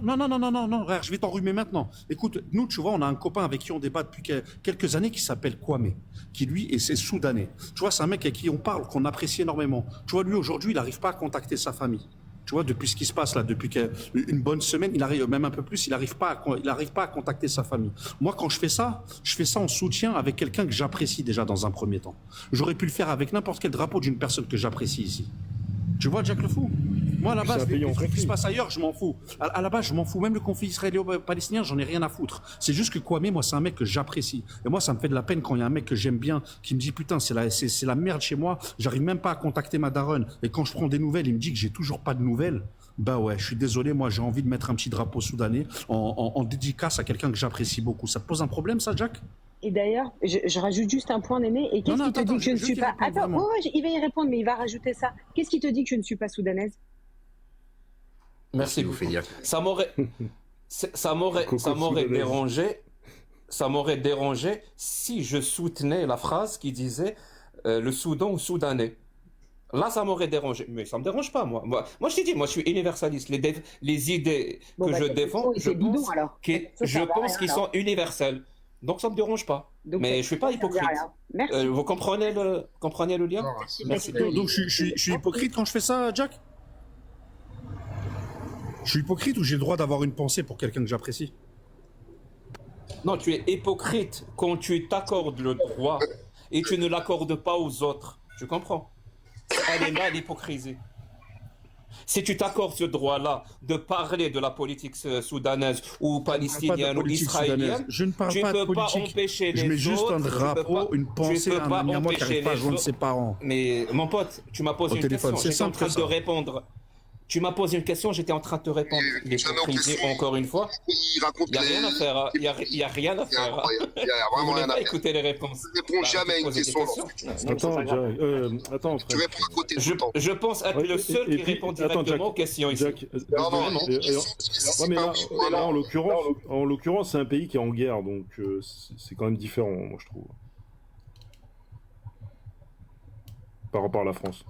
Speaker 6: Non, je vais t'enrhumer maintenant. Écoute, nous, tu vois, on a un copain avec qui on débat depuis quelques années qui s'appelle Kwame, qui lui, et c'est soudanais. Tu vois, c'est un mec avec qui on parle, qu'on apprécie énormément. Tu vois, lui, aujourd'hui, il n'arrive pas à contacter sa famille. Tu vois, depuis ce qui se passe là, depuis une bonne semaine, il arrive même un peu plus, il n'arrive pas à contacter sa famille. Moi, quand je fais ça en soutien avec quelqu'un que j'apprécie déjà dans un premier temps. J'aurais pu le faire avec n'importe quel drapeau d'une personne que j'apprécie ici. Tu vois, Jack Le Fou? Moi, à la base, les trucs qui se passent ailleurs, je m'en fous. À la base, je m'en fous. Même le conflit israélo-palestinien, j'en ai rien à foutre. C'est juste que Kwame, moi, c'est un mec que j'apprécie. Et moi, ça me fait de la peine quand il y a un mec que j'aime bien, qui me dit, putain, c'est la merde chez moi, j'arrive même pas à contacter ma daronne. Et quand je prends des nouvelles, il me dit que j'ai toujours pas de nouvelles. Bah ouais, je suis désolé, moi, j'ai envie de mettre un petit drapeau soudanais en dédicace à quelqu'un que j'apprécie beaucoup. Ça te pose un problème, ça, Jack?
Speaker 10: Et d'ailleurs, je rajoute juste un point, Néné. Et qu'est-ce qui te dit que je ne suis pas... Attends, il va y répondre, mais il va rajouter ça. Qu'est-ce qui te dit que je ne suis pas soudanaise?
Speaker 2: Merci beaucoup. Ça m'aurait dérangé si je soutenais la phrase qui disait le Soudan ou Soudanais. Là, ça m'aurait dérangé. Mais ça ne me dérange pas, moi. Moi, je t'ai dit, moi, je suis universaliste. Les idées que je défends, je pense qu'ils sont universelles. Donc, ça ne me dérange pas. Donc, mais je ne suis pas hypocrite. Vous comprenez le lien?
Speaker 6: Merci. Donc, je suis hypocrite quand je fais ça, Jack? Je suis hypocrite ou j'ai le droit d'avoir une pensée pour quelqu'un que j'apprécie?
Speaker 2: Non, tu es hypocrite quand tu t'accordes le droit et tu ne l'accordes pas aux autres. Tu comprends? Elle est là, l'hypocrisie. Si tu t'accordes ce droit-là de parler de la politique soudanaise ou palestinienne ou israélienne,
Speaker 6: je ne parle pas de politique.
Speaker 2: Empêcher les autres.
Speaker 6: Je mets juste un drapeau, une pensée à un ami à moi qui n'arrive pas à joindre ses parents.
Speaker 2: Mais mon pote, tu m'as posé une question, j'étais en train de répondre. Tu m'as posé une question, j'étais en train de te répondre. L'hypocrisie, encore une fois, il n'y a rien à faire. Il n'y a rien à faire. Vous ne voulez pas écouter les réponses.
Speaker 1: Tu ne réponds jamais à une question.
Speaker 3: Attends, frère.
Speaker 1: Tu réponds à côté.
Speaker 2: Je pense être le seul qui répond directement aux questions ici.
Speaker 3: Mais là, en l'occurrence, c'est un pays qui est en guerre, donc c'est quand même différent, moi, je trouve. Par rapport à la France.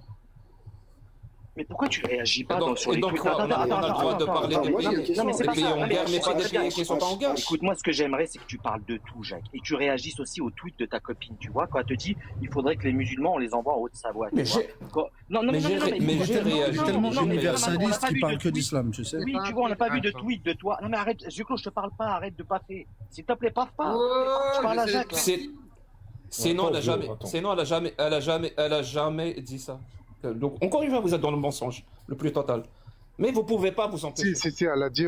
Speaker 7: Mais pourquoi tu réagis pas sur les tweets?
Speaker 2: On a le droit de parler des pays en guerre, mais pas des pays qui sont pas en guerre.
Speaker 7: Écoute, moi, ce que j'aimerais, c'est que tu parles de tout, Jacques. Et tu réagisses aussi au tweet de ta copine, tu vois, quand elle te dit il faudrait que les musulmans, on les envoie en Haute-Savoie.
Speaker 2: Mais j'ai réagi.
Speaker 6: Tellement universaliste qui parle que d'islam, tu sais.
Speaker 7: Oui, tu vois, on n'a pas vu de tweet de toi. Non, mais arrête, Zuclo, je te parle pas, arrête de paffer. S'il te plaît, paffe pas. Tu parles à Jacques.
Speaker 2: Sinon, elle a jamais dit ça. Donc, encore une fois, vous êtes dans le mensonge, le plus total. Mais vous ne pouvez pas vous empêcher.
Speaker 9: Si, elle a dit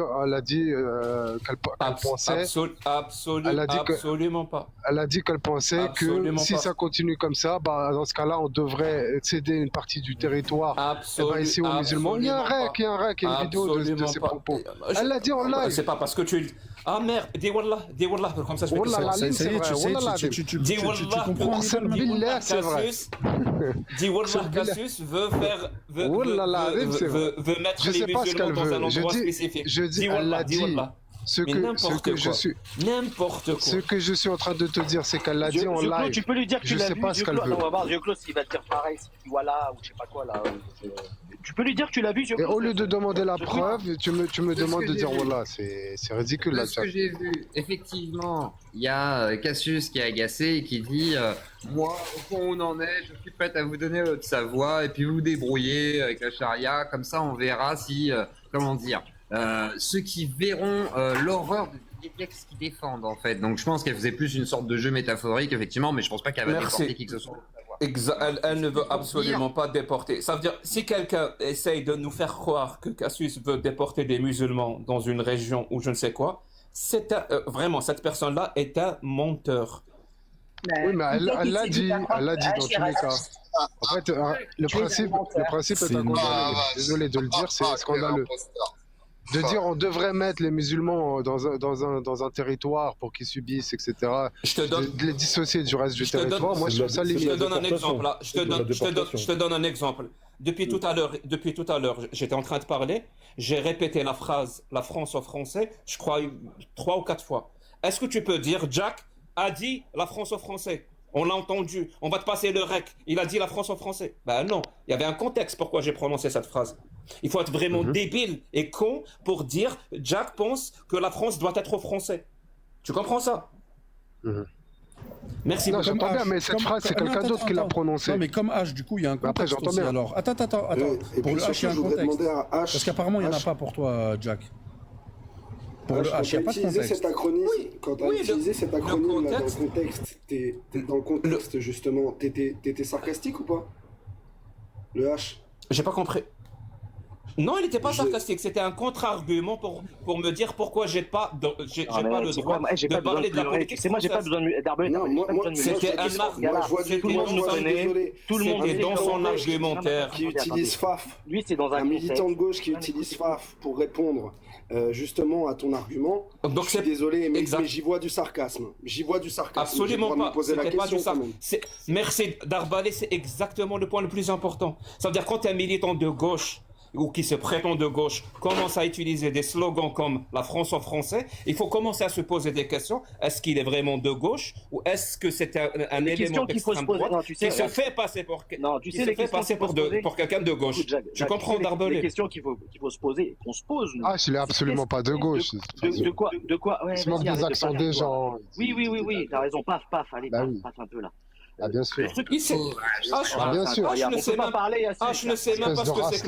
Speaker 9: qu'elle pensait...
Speaker 2: Absolument pas.
Speaker 9: Elle a dit qu'elle pensait que si ça continue comme ça, bah, dans ce cas-là, on devrait céder une partie du territoire ici aux musulmans. Il y a un rec, il y a une vidéo de ces propos. Elle l'a dit en live.
Speaker 2: C'est pas parce que tu... Ah merde, dis wallah, comme ça je fais
Speaker 9: tout
Speaker 2: dis wallah, dis wallah, Cassius veut mettre les musulmans dans un endroit spécifique.
Speaker 9: Je dis, elle l'a dit. Ce que je suis en train de te dire, c'est qu'elle l'a dit en live.
Speaker 7: Tu peux lui dire que tu l'as vu.
Speaker 9: Je sais pas ce qu'elle veut.
Speaker 7: On va voir Dieu Claude s'il va te dire pareil, si tu dis voilà ou je sais pas quoi là. Tu peux lui dire que tu l'as vu.
Speaker 9: Et au lieu de demander la preuve, tu me demandes de dire voilà, c'est ridicule là.
Speaker 13: Ce que j'ai vu, effectivement, il y a Cassius qui est agacé et qui dit moi, au point où on en est, je suis prête à vous donner votre Savoie et puis vous débrouillez avec la charia. Comme ça, on verra si, comment dire. Ceux qui verront l'horreur des textes qu'ils défendent en fait. Donc je pense qu'elle faisait plus une sorte de jeu métaphorique effectivement, mais je pense pas qu'elle va déporter qui que ce soit.
Speaker 2: Elle ne veut absolument pas déporter. Ça veut dire, si quelqu'un essaye de nous faire croire que Cassius veut déporter des musulmans dans une région ou je ne sais quoi, vraiment, cette personne-là est un menteur.
Speaker 9: Oui, mais elle l'a dit dans tous les cas. En fait, le principe est scandaleux. Désolé de le dire, c'est scandaleux. De dire on devrait mettre les musulmans dans un territoire pour qu'ils subissent, etc. De les dissocier du reste du territoire, moi je trouve ça limite.
Speaker 2: Je te donne un exemple là. Je te donne un exemple. Depuis tout à l'heure, j'étais en train de parler, j'ai répété la phrase « la France aux Français », je crois 3 ou 4 fois. Est-ce que tu peux dire « Jack a dit la France aux Français » ? On l'a entendu, on va te passer le rec. Il a dit la France aux Français. Ben non, il y avait un contexte pourquoi j'ai prononcé cette phrase. Il faut être vraiment débile et con pour dire Jack pense que la France doit être aux Français. Tu comprends ça? Merci
Speaker 9: beaucoup. J'entends bien, mais cette phrase, c'est quelqu'un d'autre qui l'a prononcée.
Speaker 6: Non, mais comme H, du coup, il y a un contexte aussi. Alors, attends. Pour le H, il y a un contexte. Parce qu'apparemment, il n'y en a pas pour toi, Jack.
Speaker 5: Pour le H, il n'y a pas de contexte. Quand tu as utilisé cet acronyme là, dans le contexte, dans le contexte justement, t'étais sarcastique ou pas? Le H?
Speaker 2: J'ai pas compris. Non, il n'était pas sarcastique, c'était un contre-argument pour me dire pourquoi j'ai pas le droit de parler de la politique.
Speaker 7: C'est moi, j'ai pas besoin d'argument.
Speaker 2: C'était dans son argumentaire.
Speaker 5: Qui utilise FAF.
Speaker 7: Lui, c'est dans un
Speaker 5: militant de gauche qui utilise FAF pour répondre justement à ton argument. Donc je suis désolé, mais j'y vois du sarcasme.
Speaker 2: Absolument pas. C'était pas du sarcasme. Merci d'Arbalé, c'est exactement le point le plus important. Ça veut dire quand tu es un militant de gauche ou qui se prétend de gauche commence à utiliser des slogans comme la France en français, il faut commencer à se poser des questions. Est-ce qu'il est vraiment de gauche ou est-ce que c'est un élément d'extrême droite qui se fait passer pour quelqu'un de gauche? Je comprends d'Arbalé.
Speaker 7: Les questions qu'il faut se poser, qu'on se pose. Nous.
Speaker 9: Ah, il est absolument pas de gauche.
Speaker 7: De quoi
Speaker 9: il se moque des accents des gens.
Speaker 7: Oui, t'as raison. Paf, allez, paf un peu là.
Speaker 9: Ah, bien sûr.
Speaker 7: Le truc,
Speaker 9: bien sûr.
Speaker 2: Je ne sais même pas ce que c'est.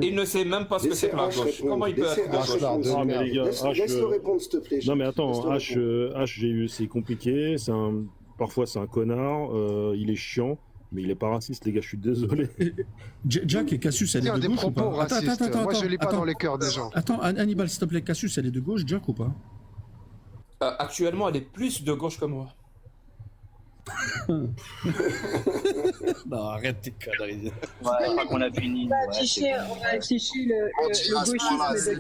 Speaker 2: Il ne sait même pas ce que c'est que la gauche. Comment il peut être de gauche?
Speaker 3: Non, mais les gars,
Speaker 5: Laisse-le répondre, s'il te plaît.
Speaker 3: Non, mais attends, c'est compliqué. Parfois, c'est un connard. Il est chiant. Mais il est pas raciste, les gars, je suis désolé.
Speaker 6: Jack et Cassius, elle est de gauche ou pas?
Speaker 9: Attends, moi je lis pas dans les cœurs des gens.
Speaker 6: Attends, Hannibal, s'il te plaît, Cassius, elle est de gauche, Jack ou pas?
Speaker 2: Actuellement, elle est plus de gauche que moi.
Speaker 6: Non, arrête tes conneries.
Speaker 7: On a fini.
Speaker 10: On a affiché le gauchisme de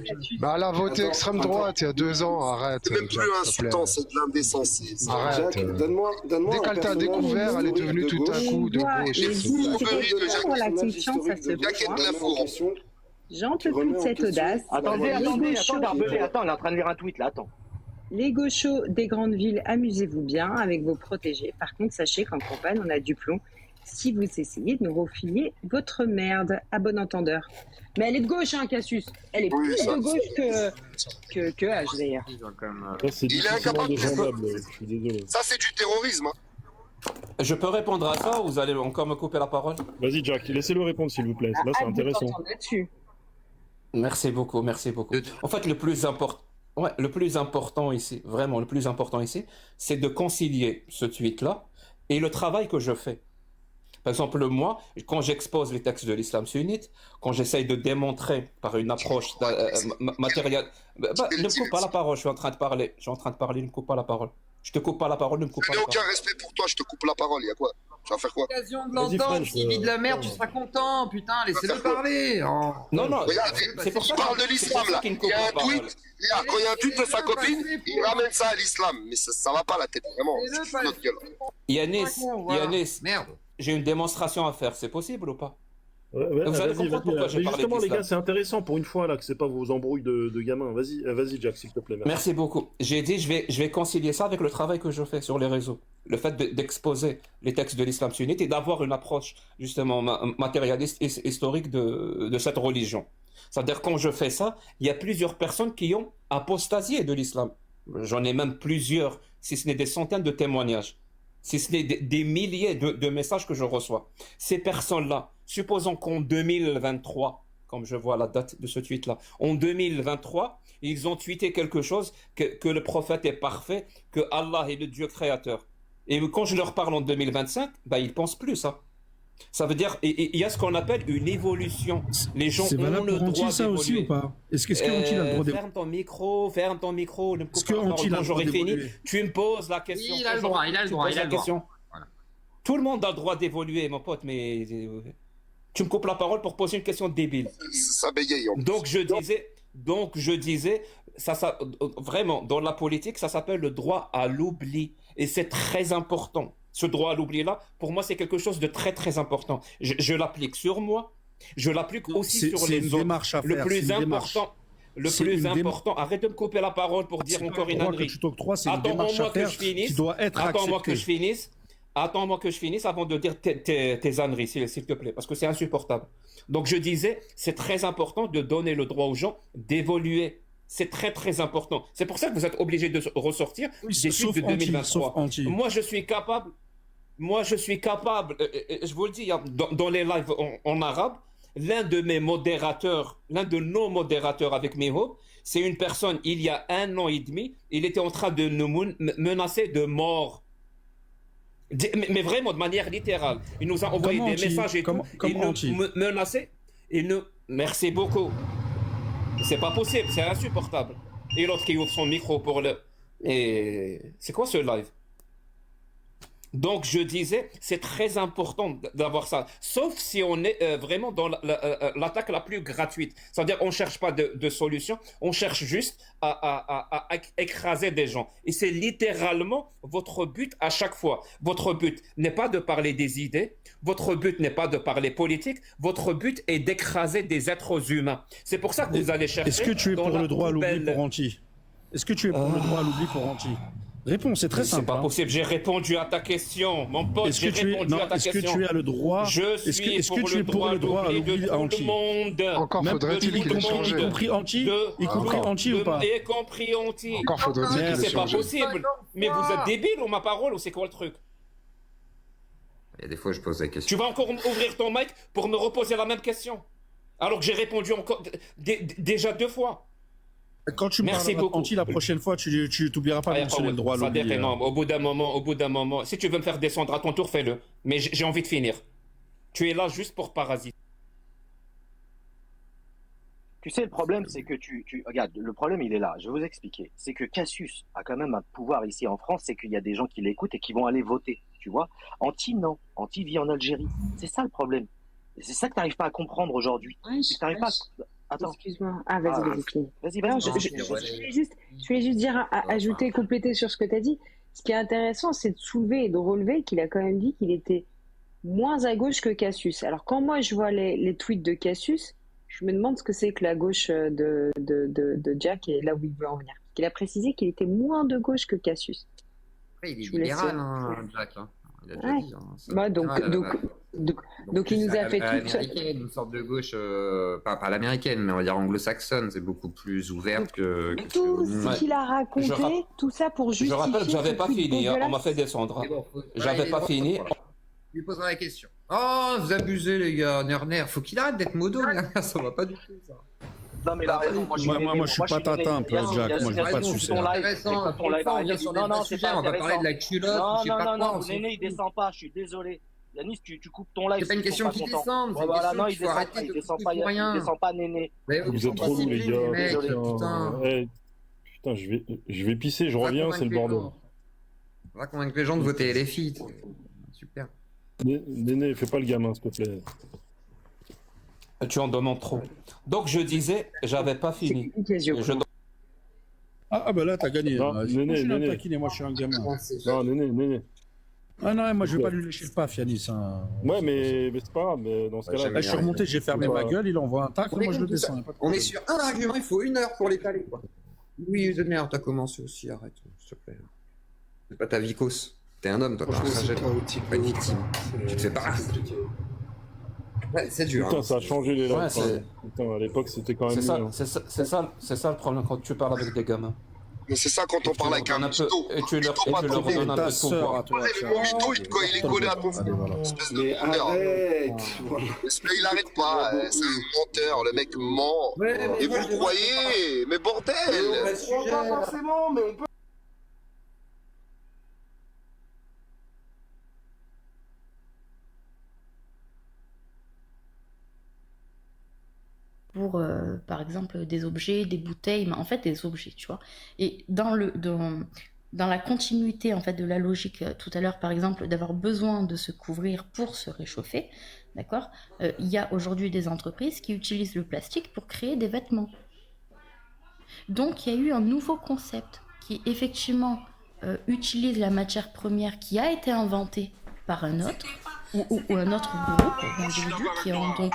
Speaker 10: Cassius.
Speaker 9: Bah, elle a voté extrême droite il y a 2 ans, arrête.
Speaker 1: C'est même plus insultant, c'est de l'indécence.
Speaker 9: Arrête.
Speaker 5: Donne-moi
Speaker 9: dès qu'elle t'a découvert, elle est devenue tout à coup de gauche.
Speaker 10: J'en peux plus de cette audace.
Speaker 7: Attendez, Darbelé, attends, elle est en train de lire un tweet là, attends.
Speaker 10: Les gauchos des grandes villes, amusez-vous bien avec vos protégés. Par contre, sachez qu'en campagne, on a du plomb. Si vous essayez de nous refiler votre merde, à bon entendeur. Mais elle est de gauche, hein, Cassius. Elle est plus de gauche que H, d'ailleurs.
Speaker 1: Il est incapable de... Je suis désolé. Ça, c'est du terrorisme.
Speaker 2: Je peux répondre à ça ou vous allez encore me couper la parole?
Speaker 3: Vas-y, Jack, laissez-le répondre, s'il vous plaît. Là, c'est intéressant.
Speaker 2: Merci beaucoup. En fait, le plus important ici, vraiment le plus important ici, c'est de concilier ce tweet-là et le travail que je fais. Par exemple, moi, quand j'expose les textes de l'islam sunnite, quand j'essaye de démontrer par une approche matérielle... ne me coupe pas la parole, je suis en train de parler, ne me coupe pas la parole. Je te coupe pas la parole, ne me coupe pas la parole.
Speaker 1: Je n'ai aucun respect pour toi, je te coupe la parole, il y a quoi? Tu vas faire quoi?
Speaker 13: L'occasion de l'entendre, s'il vit de la merde, tu seras content, putain, laissez-le parler.
Speaker 2: Non,
Speaker 1: regarde, c'est pour ça qu'il parle de l'islam, là. Il y a un tweet, quand il y a un tweet de sa copine, il ramène ça à l'islam. Mais ça va pas la tête, vraiment. C'est notre gueule.
Speaker 2: Yanis, j'ai une démonstration à faire, c'est possible ou pas?
Speaker 3: Vous allez comprendre pourquoi j'ai parlé justement, les gars, c'est intéressant pour une fois là que c'est pas vos embrouilles de gamins. Vas-y, Jack, s'il te plaît.
Speaker 2: Merci beaucoup. J'ai dit, je vais concilier ça avec le travail que je fais sur les réseaux. Le fait d'exposer les textes de l'islam sunnite et d'avoir une approche justement matérialiste et historique de cette religion. C'est-à-dire quand je fais ça, il y a plusieurs personnes qui ont apostasié de l'islam. J'en ai même plusieurs, si ce n'est des centaines de témoignages. Si ce n'est des milliers de messages que je reçois. Ces personnes-là, supposons qu'en 2023, comme je vois la date de ce tweet-là, en 2023, ils ont tweeté quelque chose, que le prophète est parfait, que Allah est le Dieu créateur. Et quand je leur parle en 2025, ils pensent plus ça. Ça veut dire, il y a ce qu'on appelle une évolution. Les gens ont le droit d'évoluer.
Speaker 6: Ça aussi ou pas? Est-ce que Anti a le droit d'évoluer?
Speaker 2: Ferme ton micro, ne me coupe pas la parole. Quand j'aurai fini, tu me poses la question.
Speaker 13: Il a le droit.
Speaker 2: Voilà. Tout le monde a le droit d'évoluer, mon pote, mais tu me coupes la parole pour poser une question débile.
Speaker 1: Ça bégaye.
Speaker 2: Donc je disais, ça, vraiment, dans la politique, ça s'appelle le droit à l'oubli. Et c'est très important. Ce droit à l'oubli-là, pour moi, c'est quelque chose de très, très important. Je l'applique sur moi, je l'applique aussi sur les autres. Le plus important, arrête de me couper la parole pour dire encore une ânerie. Attends-moi que je finisse avant de dire tes âneries, s'il te plaît, parce que c'est insupportable. Donc je disais, c'est très important de donner le droit aux gens d'évoluer. C'est très très important. C'est pour ça que vous êtes obligé de ressortir des suites de 2023. Moi je suis capable, je vous le dis, dans les lives en arabe, l'un de nos modérateurs avec Meho, c'est une personne, il y a 1 an et demi, il était en train de nous menacer de mort. Mais vraiment de manière littérale. Il nous a envoyé des messages et tout. Il nous menaçait. Merci beaucoup. C'est pas possible, c'est insupportable. Et l'autre qui ouvre son micro pour le... Et c'est quoi ce live? Donc je disais, c'est très important d'avoir ça, sauf si on est vraiment dans l'attaque la plus gratuite. C'est-à-dire on cherche pas de solution, on cherche juste à écraser des gens. Et c'est littéralement votre but à chaque fois. Votre but n'est pas de parler des idées, votre but n'est pas de parler politique, votre but est d'écraser des êtres humains. C'est pour ça que vous allez chercher...
Speaker 6: Est-ce que tu es pour le droit à l'oubli pour Anti? Est-ce que tu es pour le droit à l'oubli pour Anti? Réponds, c'est très simple.
Speaker 2: C'est pas possible, j'ai répondu à ta question, mon pote, j'ai répondu à ta question.
Speaker 6: Est-ce que tu as le droit?
Speaker 2: Est-ce que tu es pour le droit à l'oubli de tout le monde?
Speaker 9: Encore faudrait-il qu'il ait changé.
Speaker 6: Y compris Anti? Y compris Anti ou pas?
Speaker 2: Y compris Anti.
Speaker 9: Encore faudrait-il qu'il ait changé.
Speaker 2: C'est pas possible. Mais vous êtes débile ou ma parole ou c'est quoi le truc?
Speaker 13: Il y a des fois, je pose la question.
Speaker 2: Tu vas encore ouvrir ton mic pour me reposer la même question? Alors que j'ai répondu encore déjà 2 fois.
Speaker 6: Quand tu
Speaker 2: Merci beaucoup.
Speaker 6: Anti, la prochaine fois, tu t'oublieras pas de mentionner le droit à l'oubli.
Speaker 2: Au bout d'un moment, si tu veux me faire descendre à ton tour, fais-le. Mais j'ai envie de finir. Tu es là juste pour parasiter.
Speaker 7: Tu sais, le problème, c'est que regarde, le problème, il est là. Je vais vous expliquer. C'est que Cassius a quand même un pouvoir ici en France, c'est qu'il y a des gens qui l'écoutent et qui vont aller voter. Tu vois? Anti, non. Anti vit en Algérie. C'est ça le problème. Et c'est ça que tu n'arrives pas à comprendre aujourd'hui. Attends.
Speaker 10: Excuse-moi. Ah, vas-y.
Speaker 7: Vas-y.
Speaker 10: Je voulais juste dire, ajouter, compléter sur ce que tu as dit. Ce qui est intéressant, c'est de soulever et de relever qu'il a quand même dit qu'il était moins à gauche que Cassius. Alors, quand moi, je vois les tweets de Cassius, je me demande ce que c'est que la gauche de Jack et là où il veut en venir. Il a précisé qu'il était moins de gauche que Cassius.
Speaker 13: Oui, il est libéral, Jack. Il a déjà dit.
Speaker 10: Donc il nous a fait toute
Speaker 13: une sorte de gauche, pas l'américaine, mais on va dire anglo-saxonne, c'est beaucoup plus ouverte que
Speaker 10: tout ce qu'il a raconté, tout ça pour justifier.
Speaker 2: Je rappelle que j'avais pas fini, on m'a fait descendre. J'avais pas fini.
Speaker 13: Je lui poserai la question. Oh, vous abusez les gars, Nerner, faut qu'il arrête d'être modo, ça va pas du tout ça.
Speaker 7: Non mais là,
Speaker 6: moi je suis pas tatin, Jack, moi je veux pas de succès.
Speaker 13: On va parler de la culotte, je sais pas quoi.
Speaker 7: Non, Néné il descend pas, je suis désolé. Yanis, tu coupes ton live.
Speaker 13: C'est pas une question qui descend.
Speaker 7: Voilà, non, il descend pas, Néné.
Speaker 3: Vous êtes trop lourds, les gars. Putain, je vais pisser, je reviens, c'est le bordel.
Speaker 13: On va convaincre les gens de voter LFI. Super.
Speaker 3: Néné, fais pas le gamin, s'il te plaît.
Speaker 2: Tu en demandes trop. Donc je disais, j'avais pas fini.
Speaker 6: Ah bah là t'as gagné.
Speaker 3: Néné.
Speaker 6: Moi je suis un gamin.
Speaker 3: Non, Néné.
Speaker 6: Ah non, moi je vais pas lui lécher le paf, Yanis.
Speaker 3: Ouais, mais c'est pas grave, mais dans ce cas-là.
Speaker 6: Je suis remonté, j'ai fermé ma gueule, il envoie un tacle, moi je le descends.
Speaker 13: On est sur un argument, il faut 1 heure pour l'étaler. Oui, de merde, t'as commencé aussi, arrête, s'il te plaît. C'est pas ta vicose. T'es un homme, toi, pas une victime. Tu te fais pas. Ouais, c'est dur.
Speaker 3: Putain, ça a changé les langues. Putain, à l'époque, c'était quand même mieux.
Speaker 2: C'est ça le problème quand tu parles avec des gamins.
Speaker 1: Mais c'est ça quand on parle avec un mytho.
Speaker 2: Et tu leur redonnes un peu de pouvoir.
Speaker 1: Le mytho, il est collé à ton frère.
Speaker 5: Mais arrête.
Speaker 1: Il arrête pas. C'est un menteur. Le mec ment. Et vous le croyez. Mais bordel.
Speaker 5: On croit pas forcément, mais on peut.
Speaker 14: Pour, par exemple, des objets, des bouteilles, mais en fait des objets, tu vois. Et dans la continuité en fait de la logique tout à l'heure, par exemple, d'avoir besoin de se couvrir pour se réchauffer, d'accord, il y a aujourd'hui des entreprises qui utilisent le plastique pour créer des vêtements. Donc il y a eu un nouveau concept qui effectivement utilise la matière première qui a été inventée par un autre ou un autre groupe d'individus qui ont donc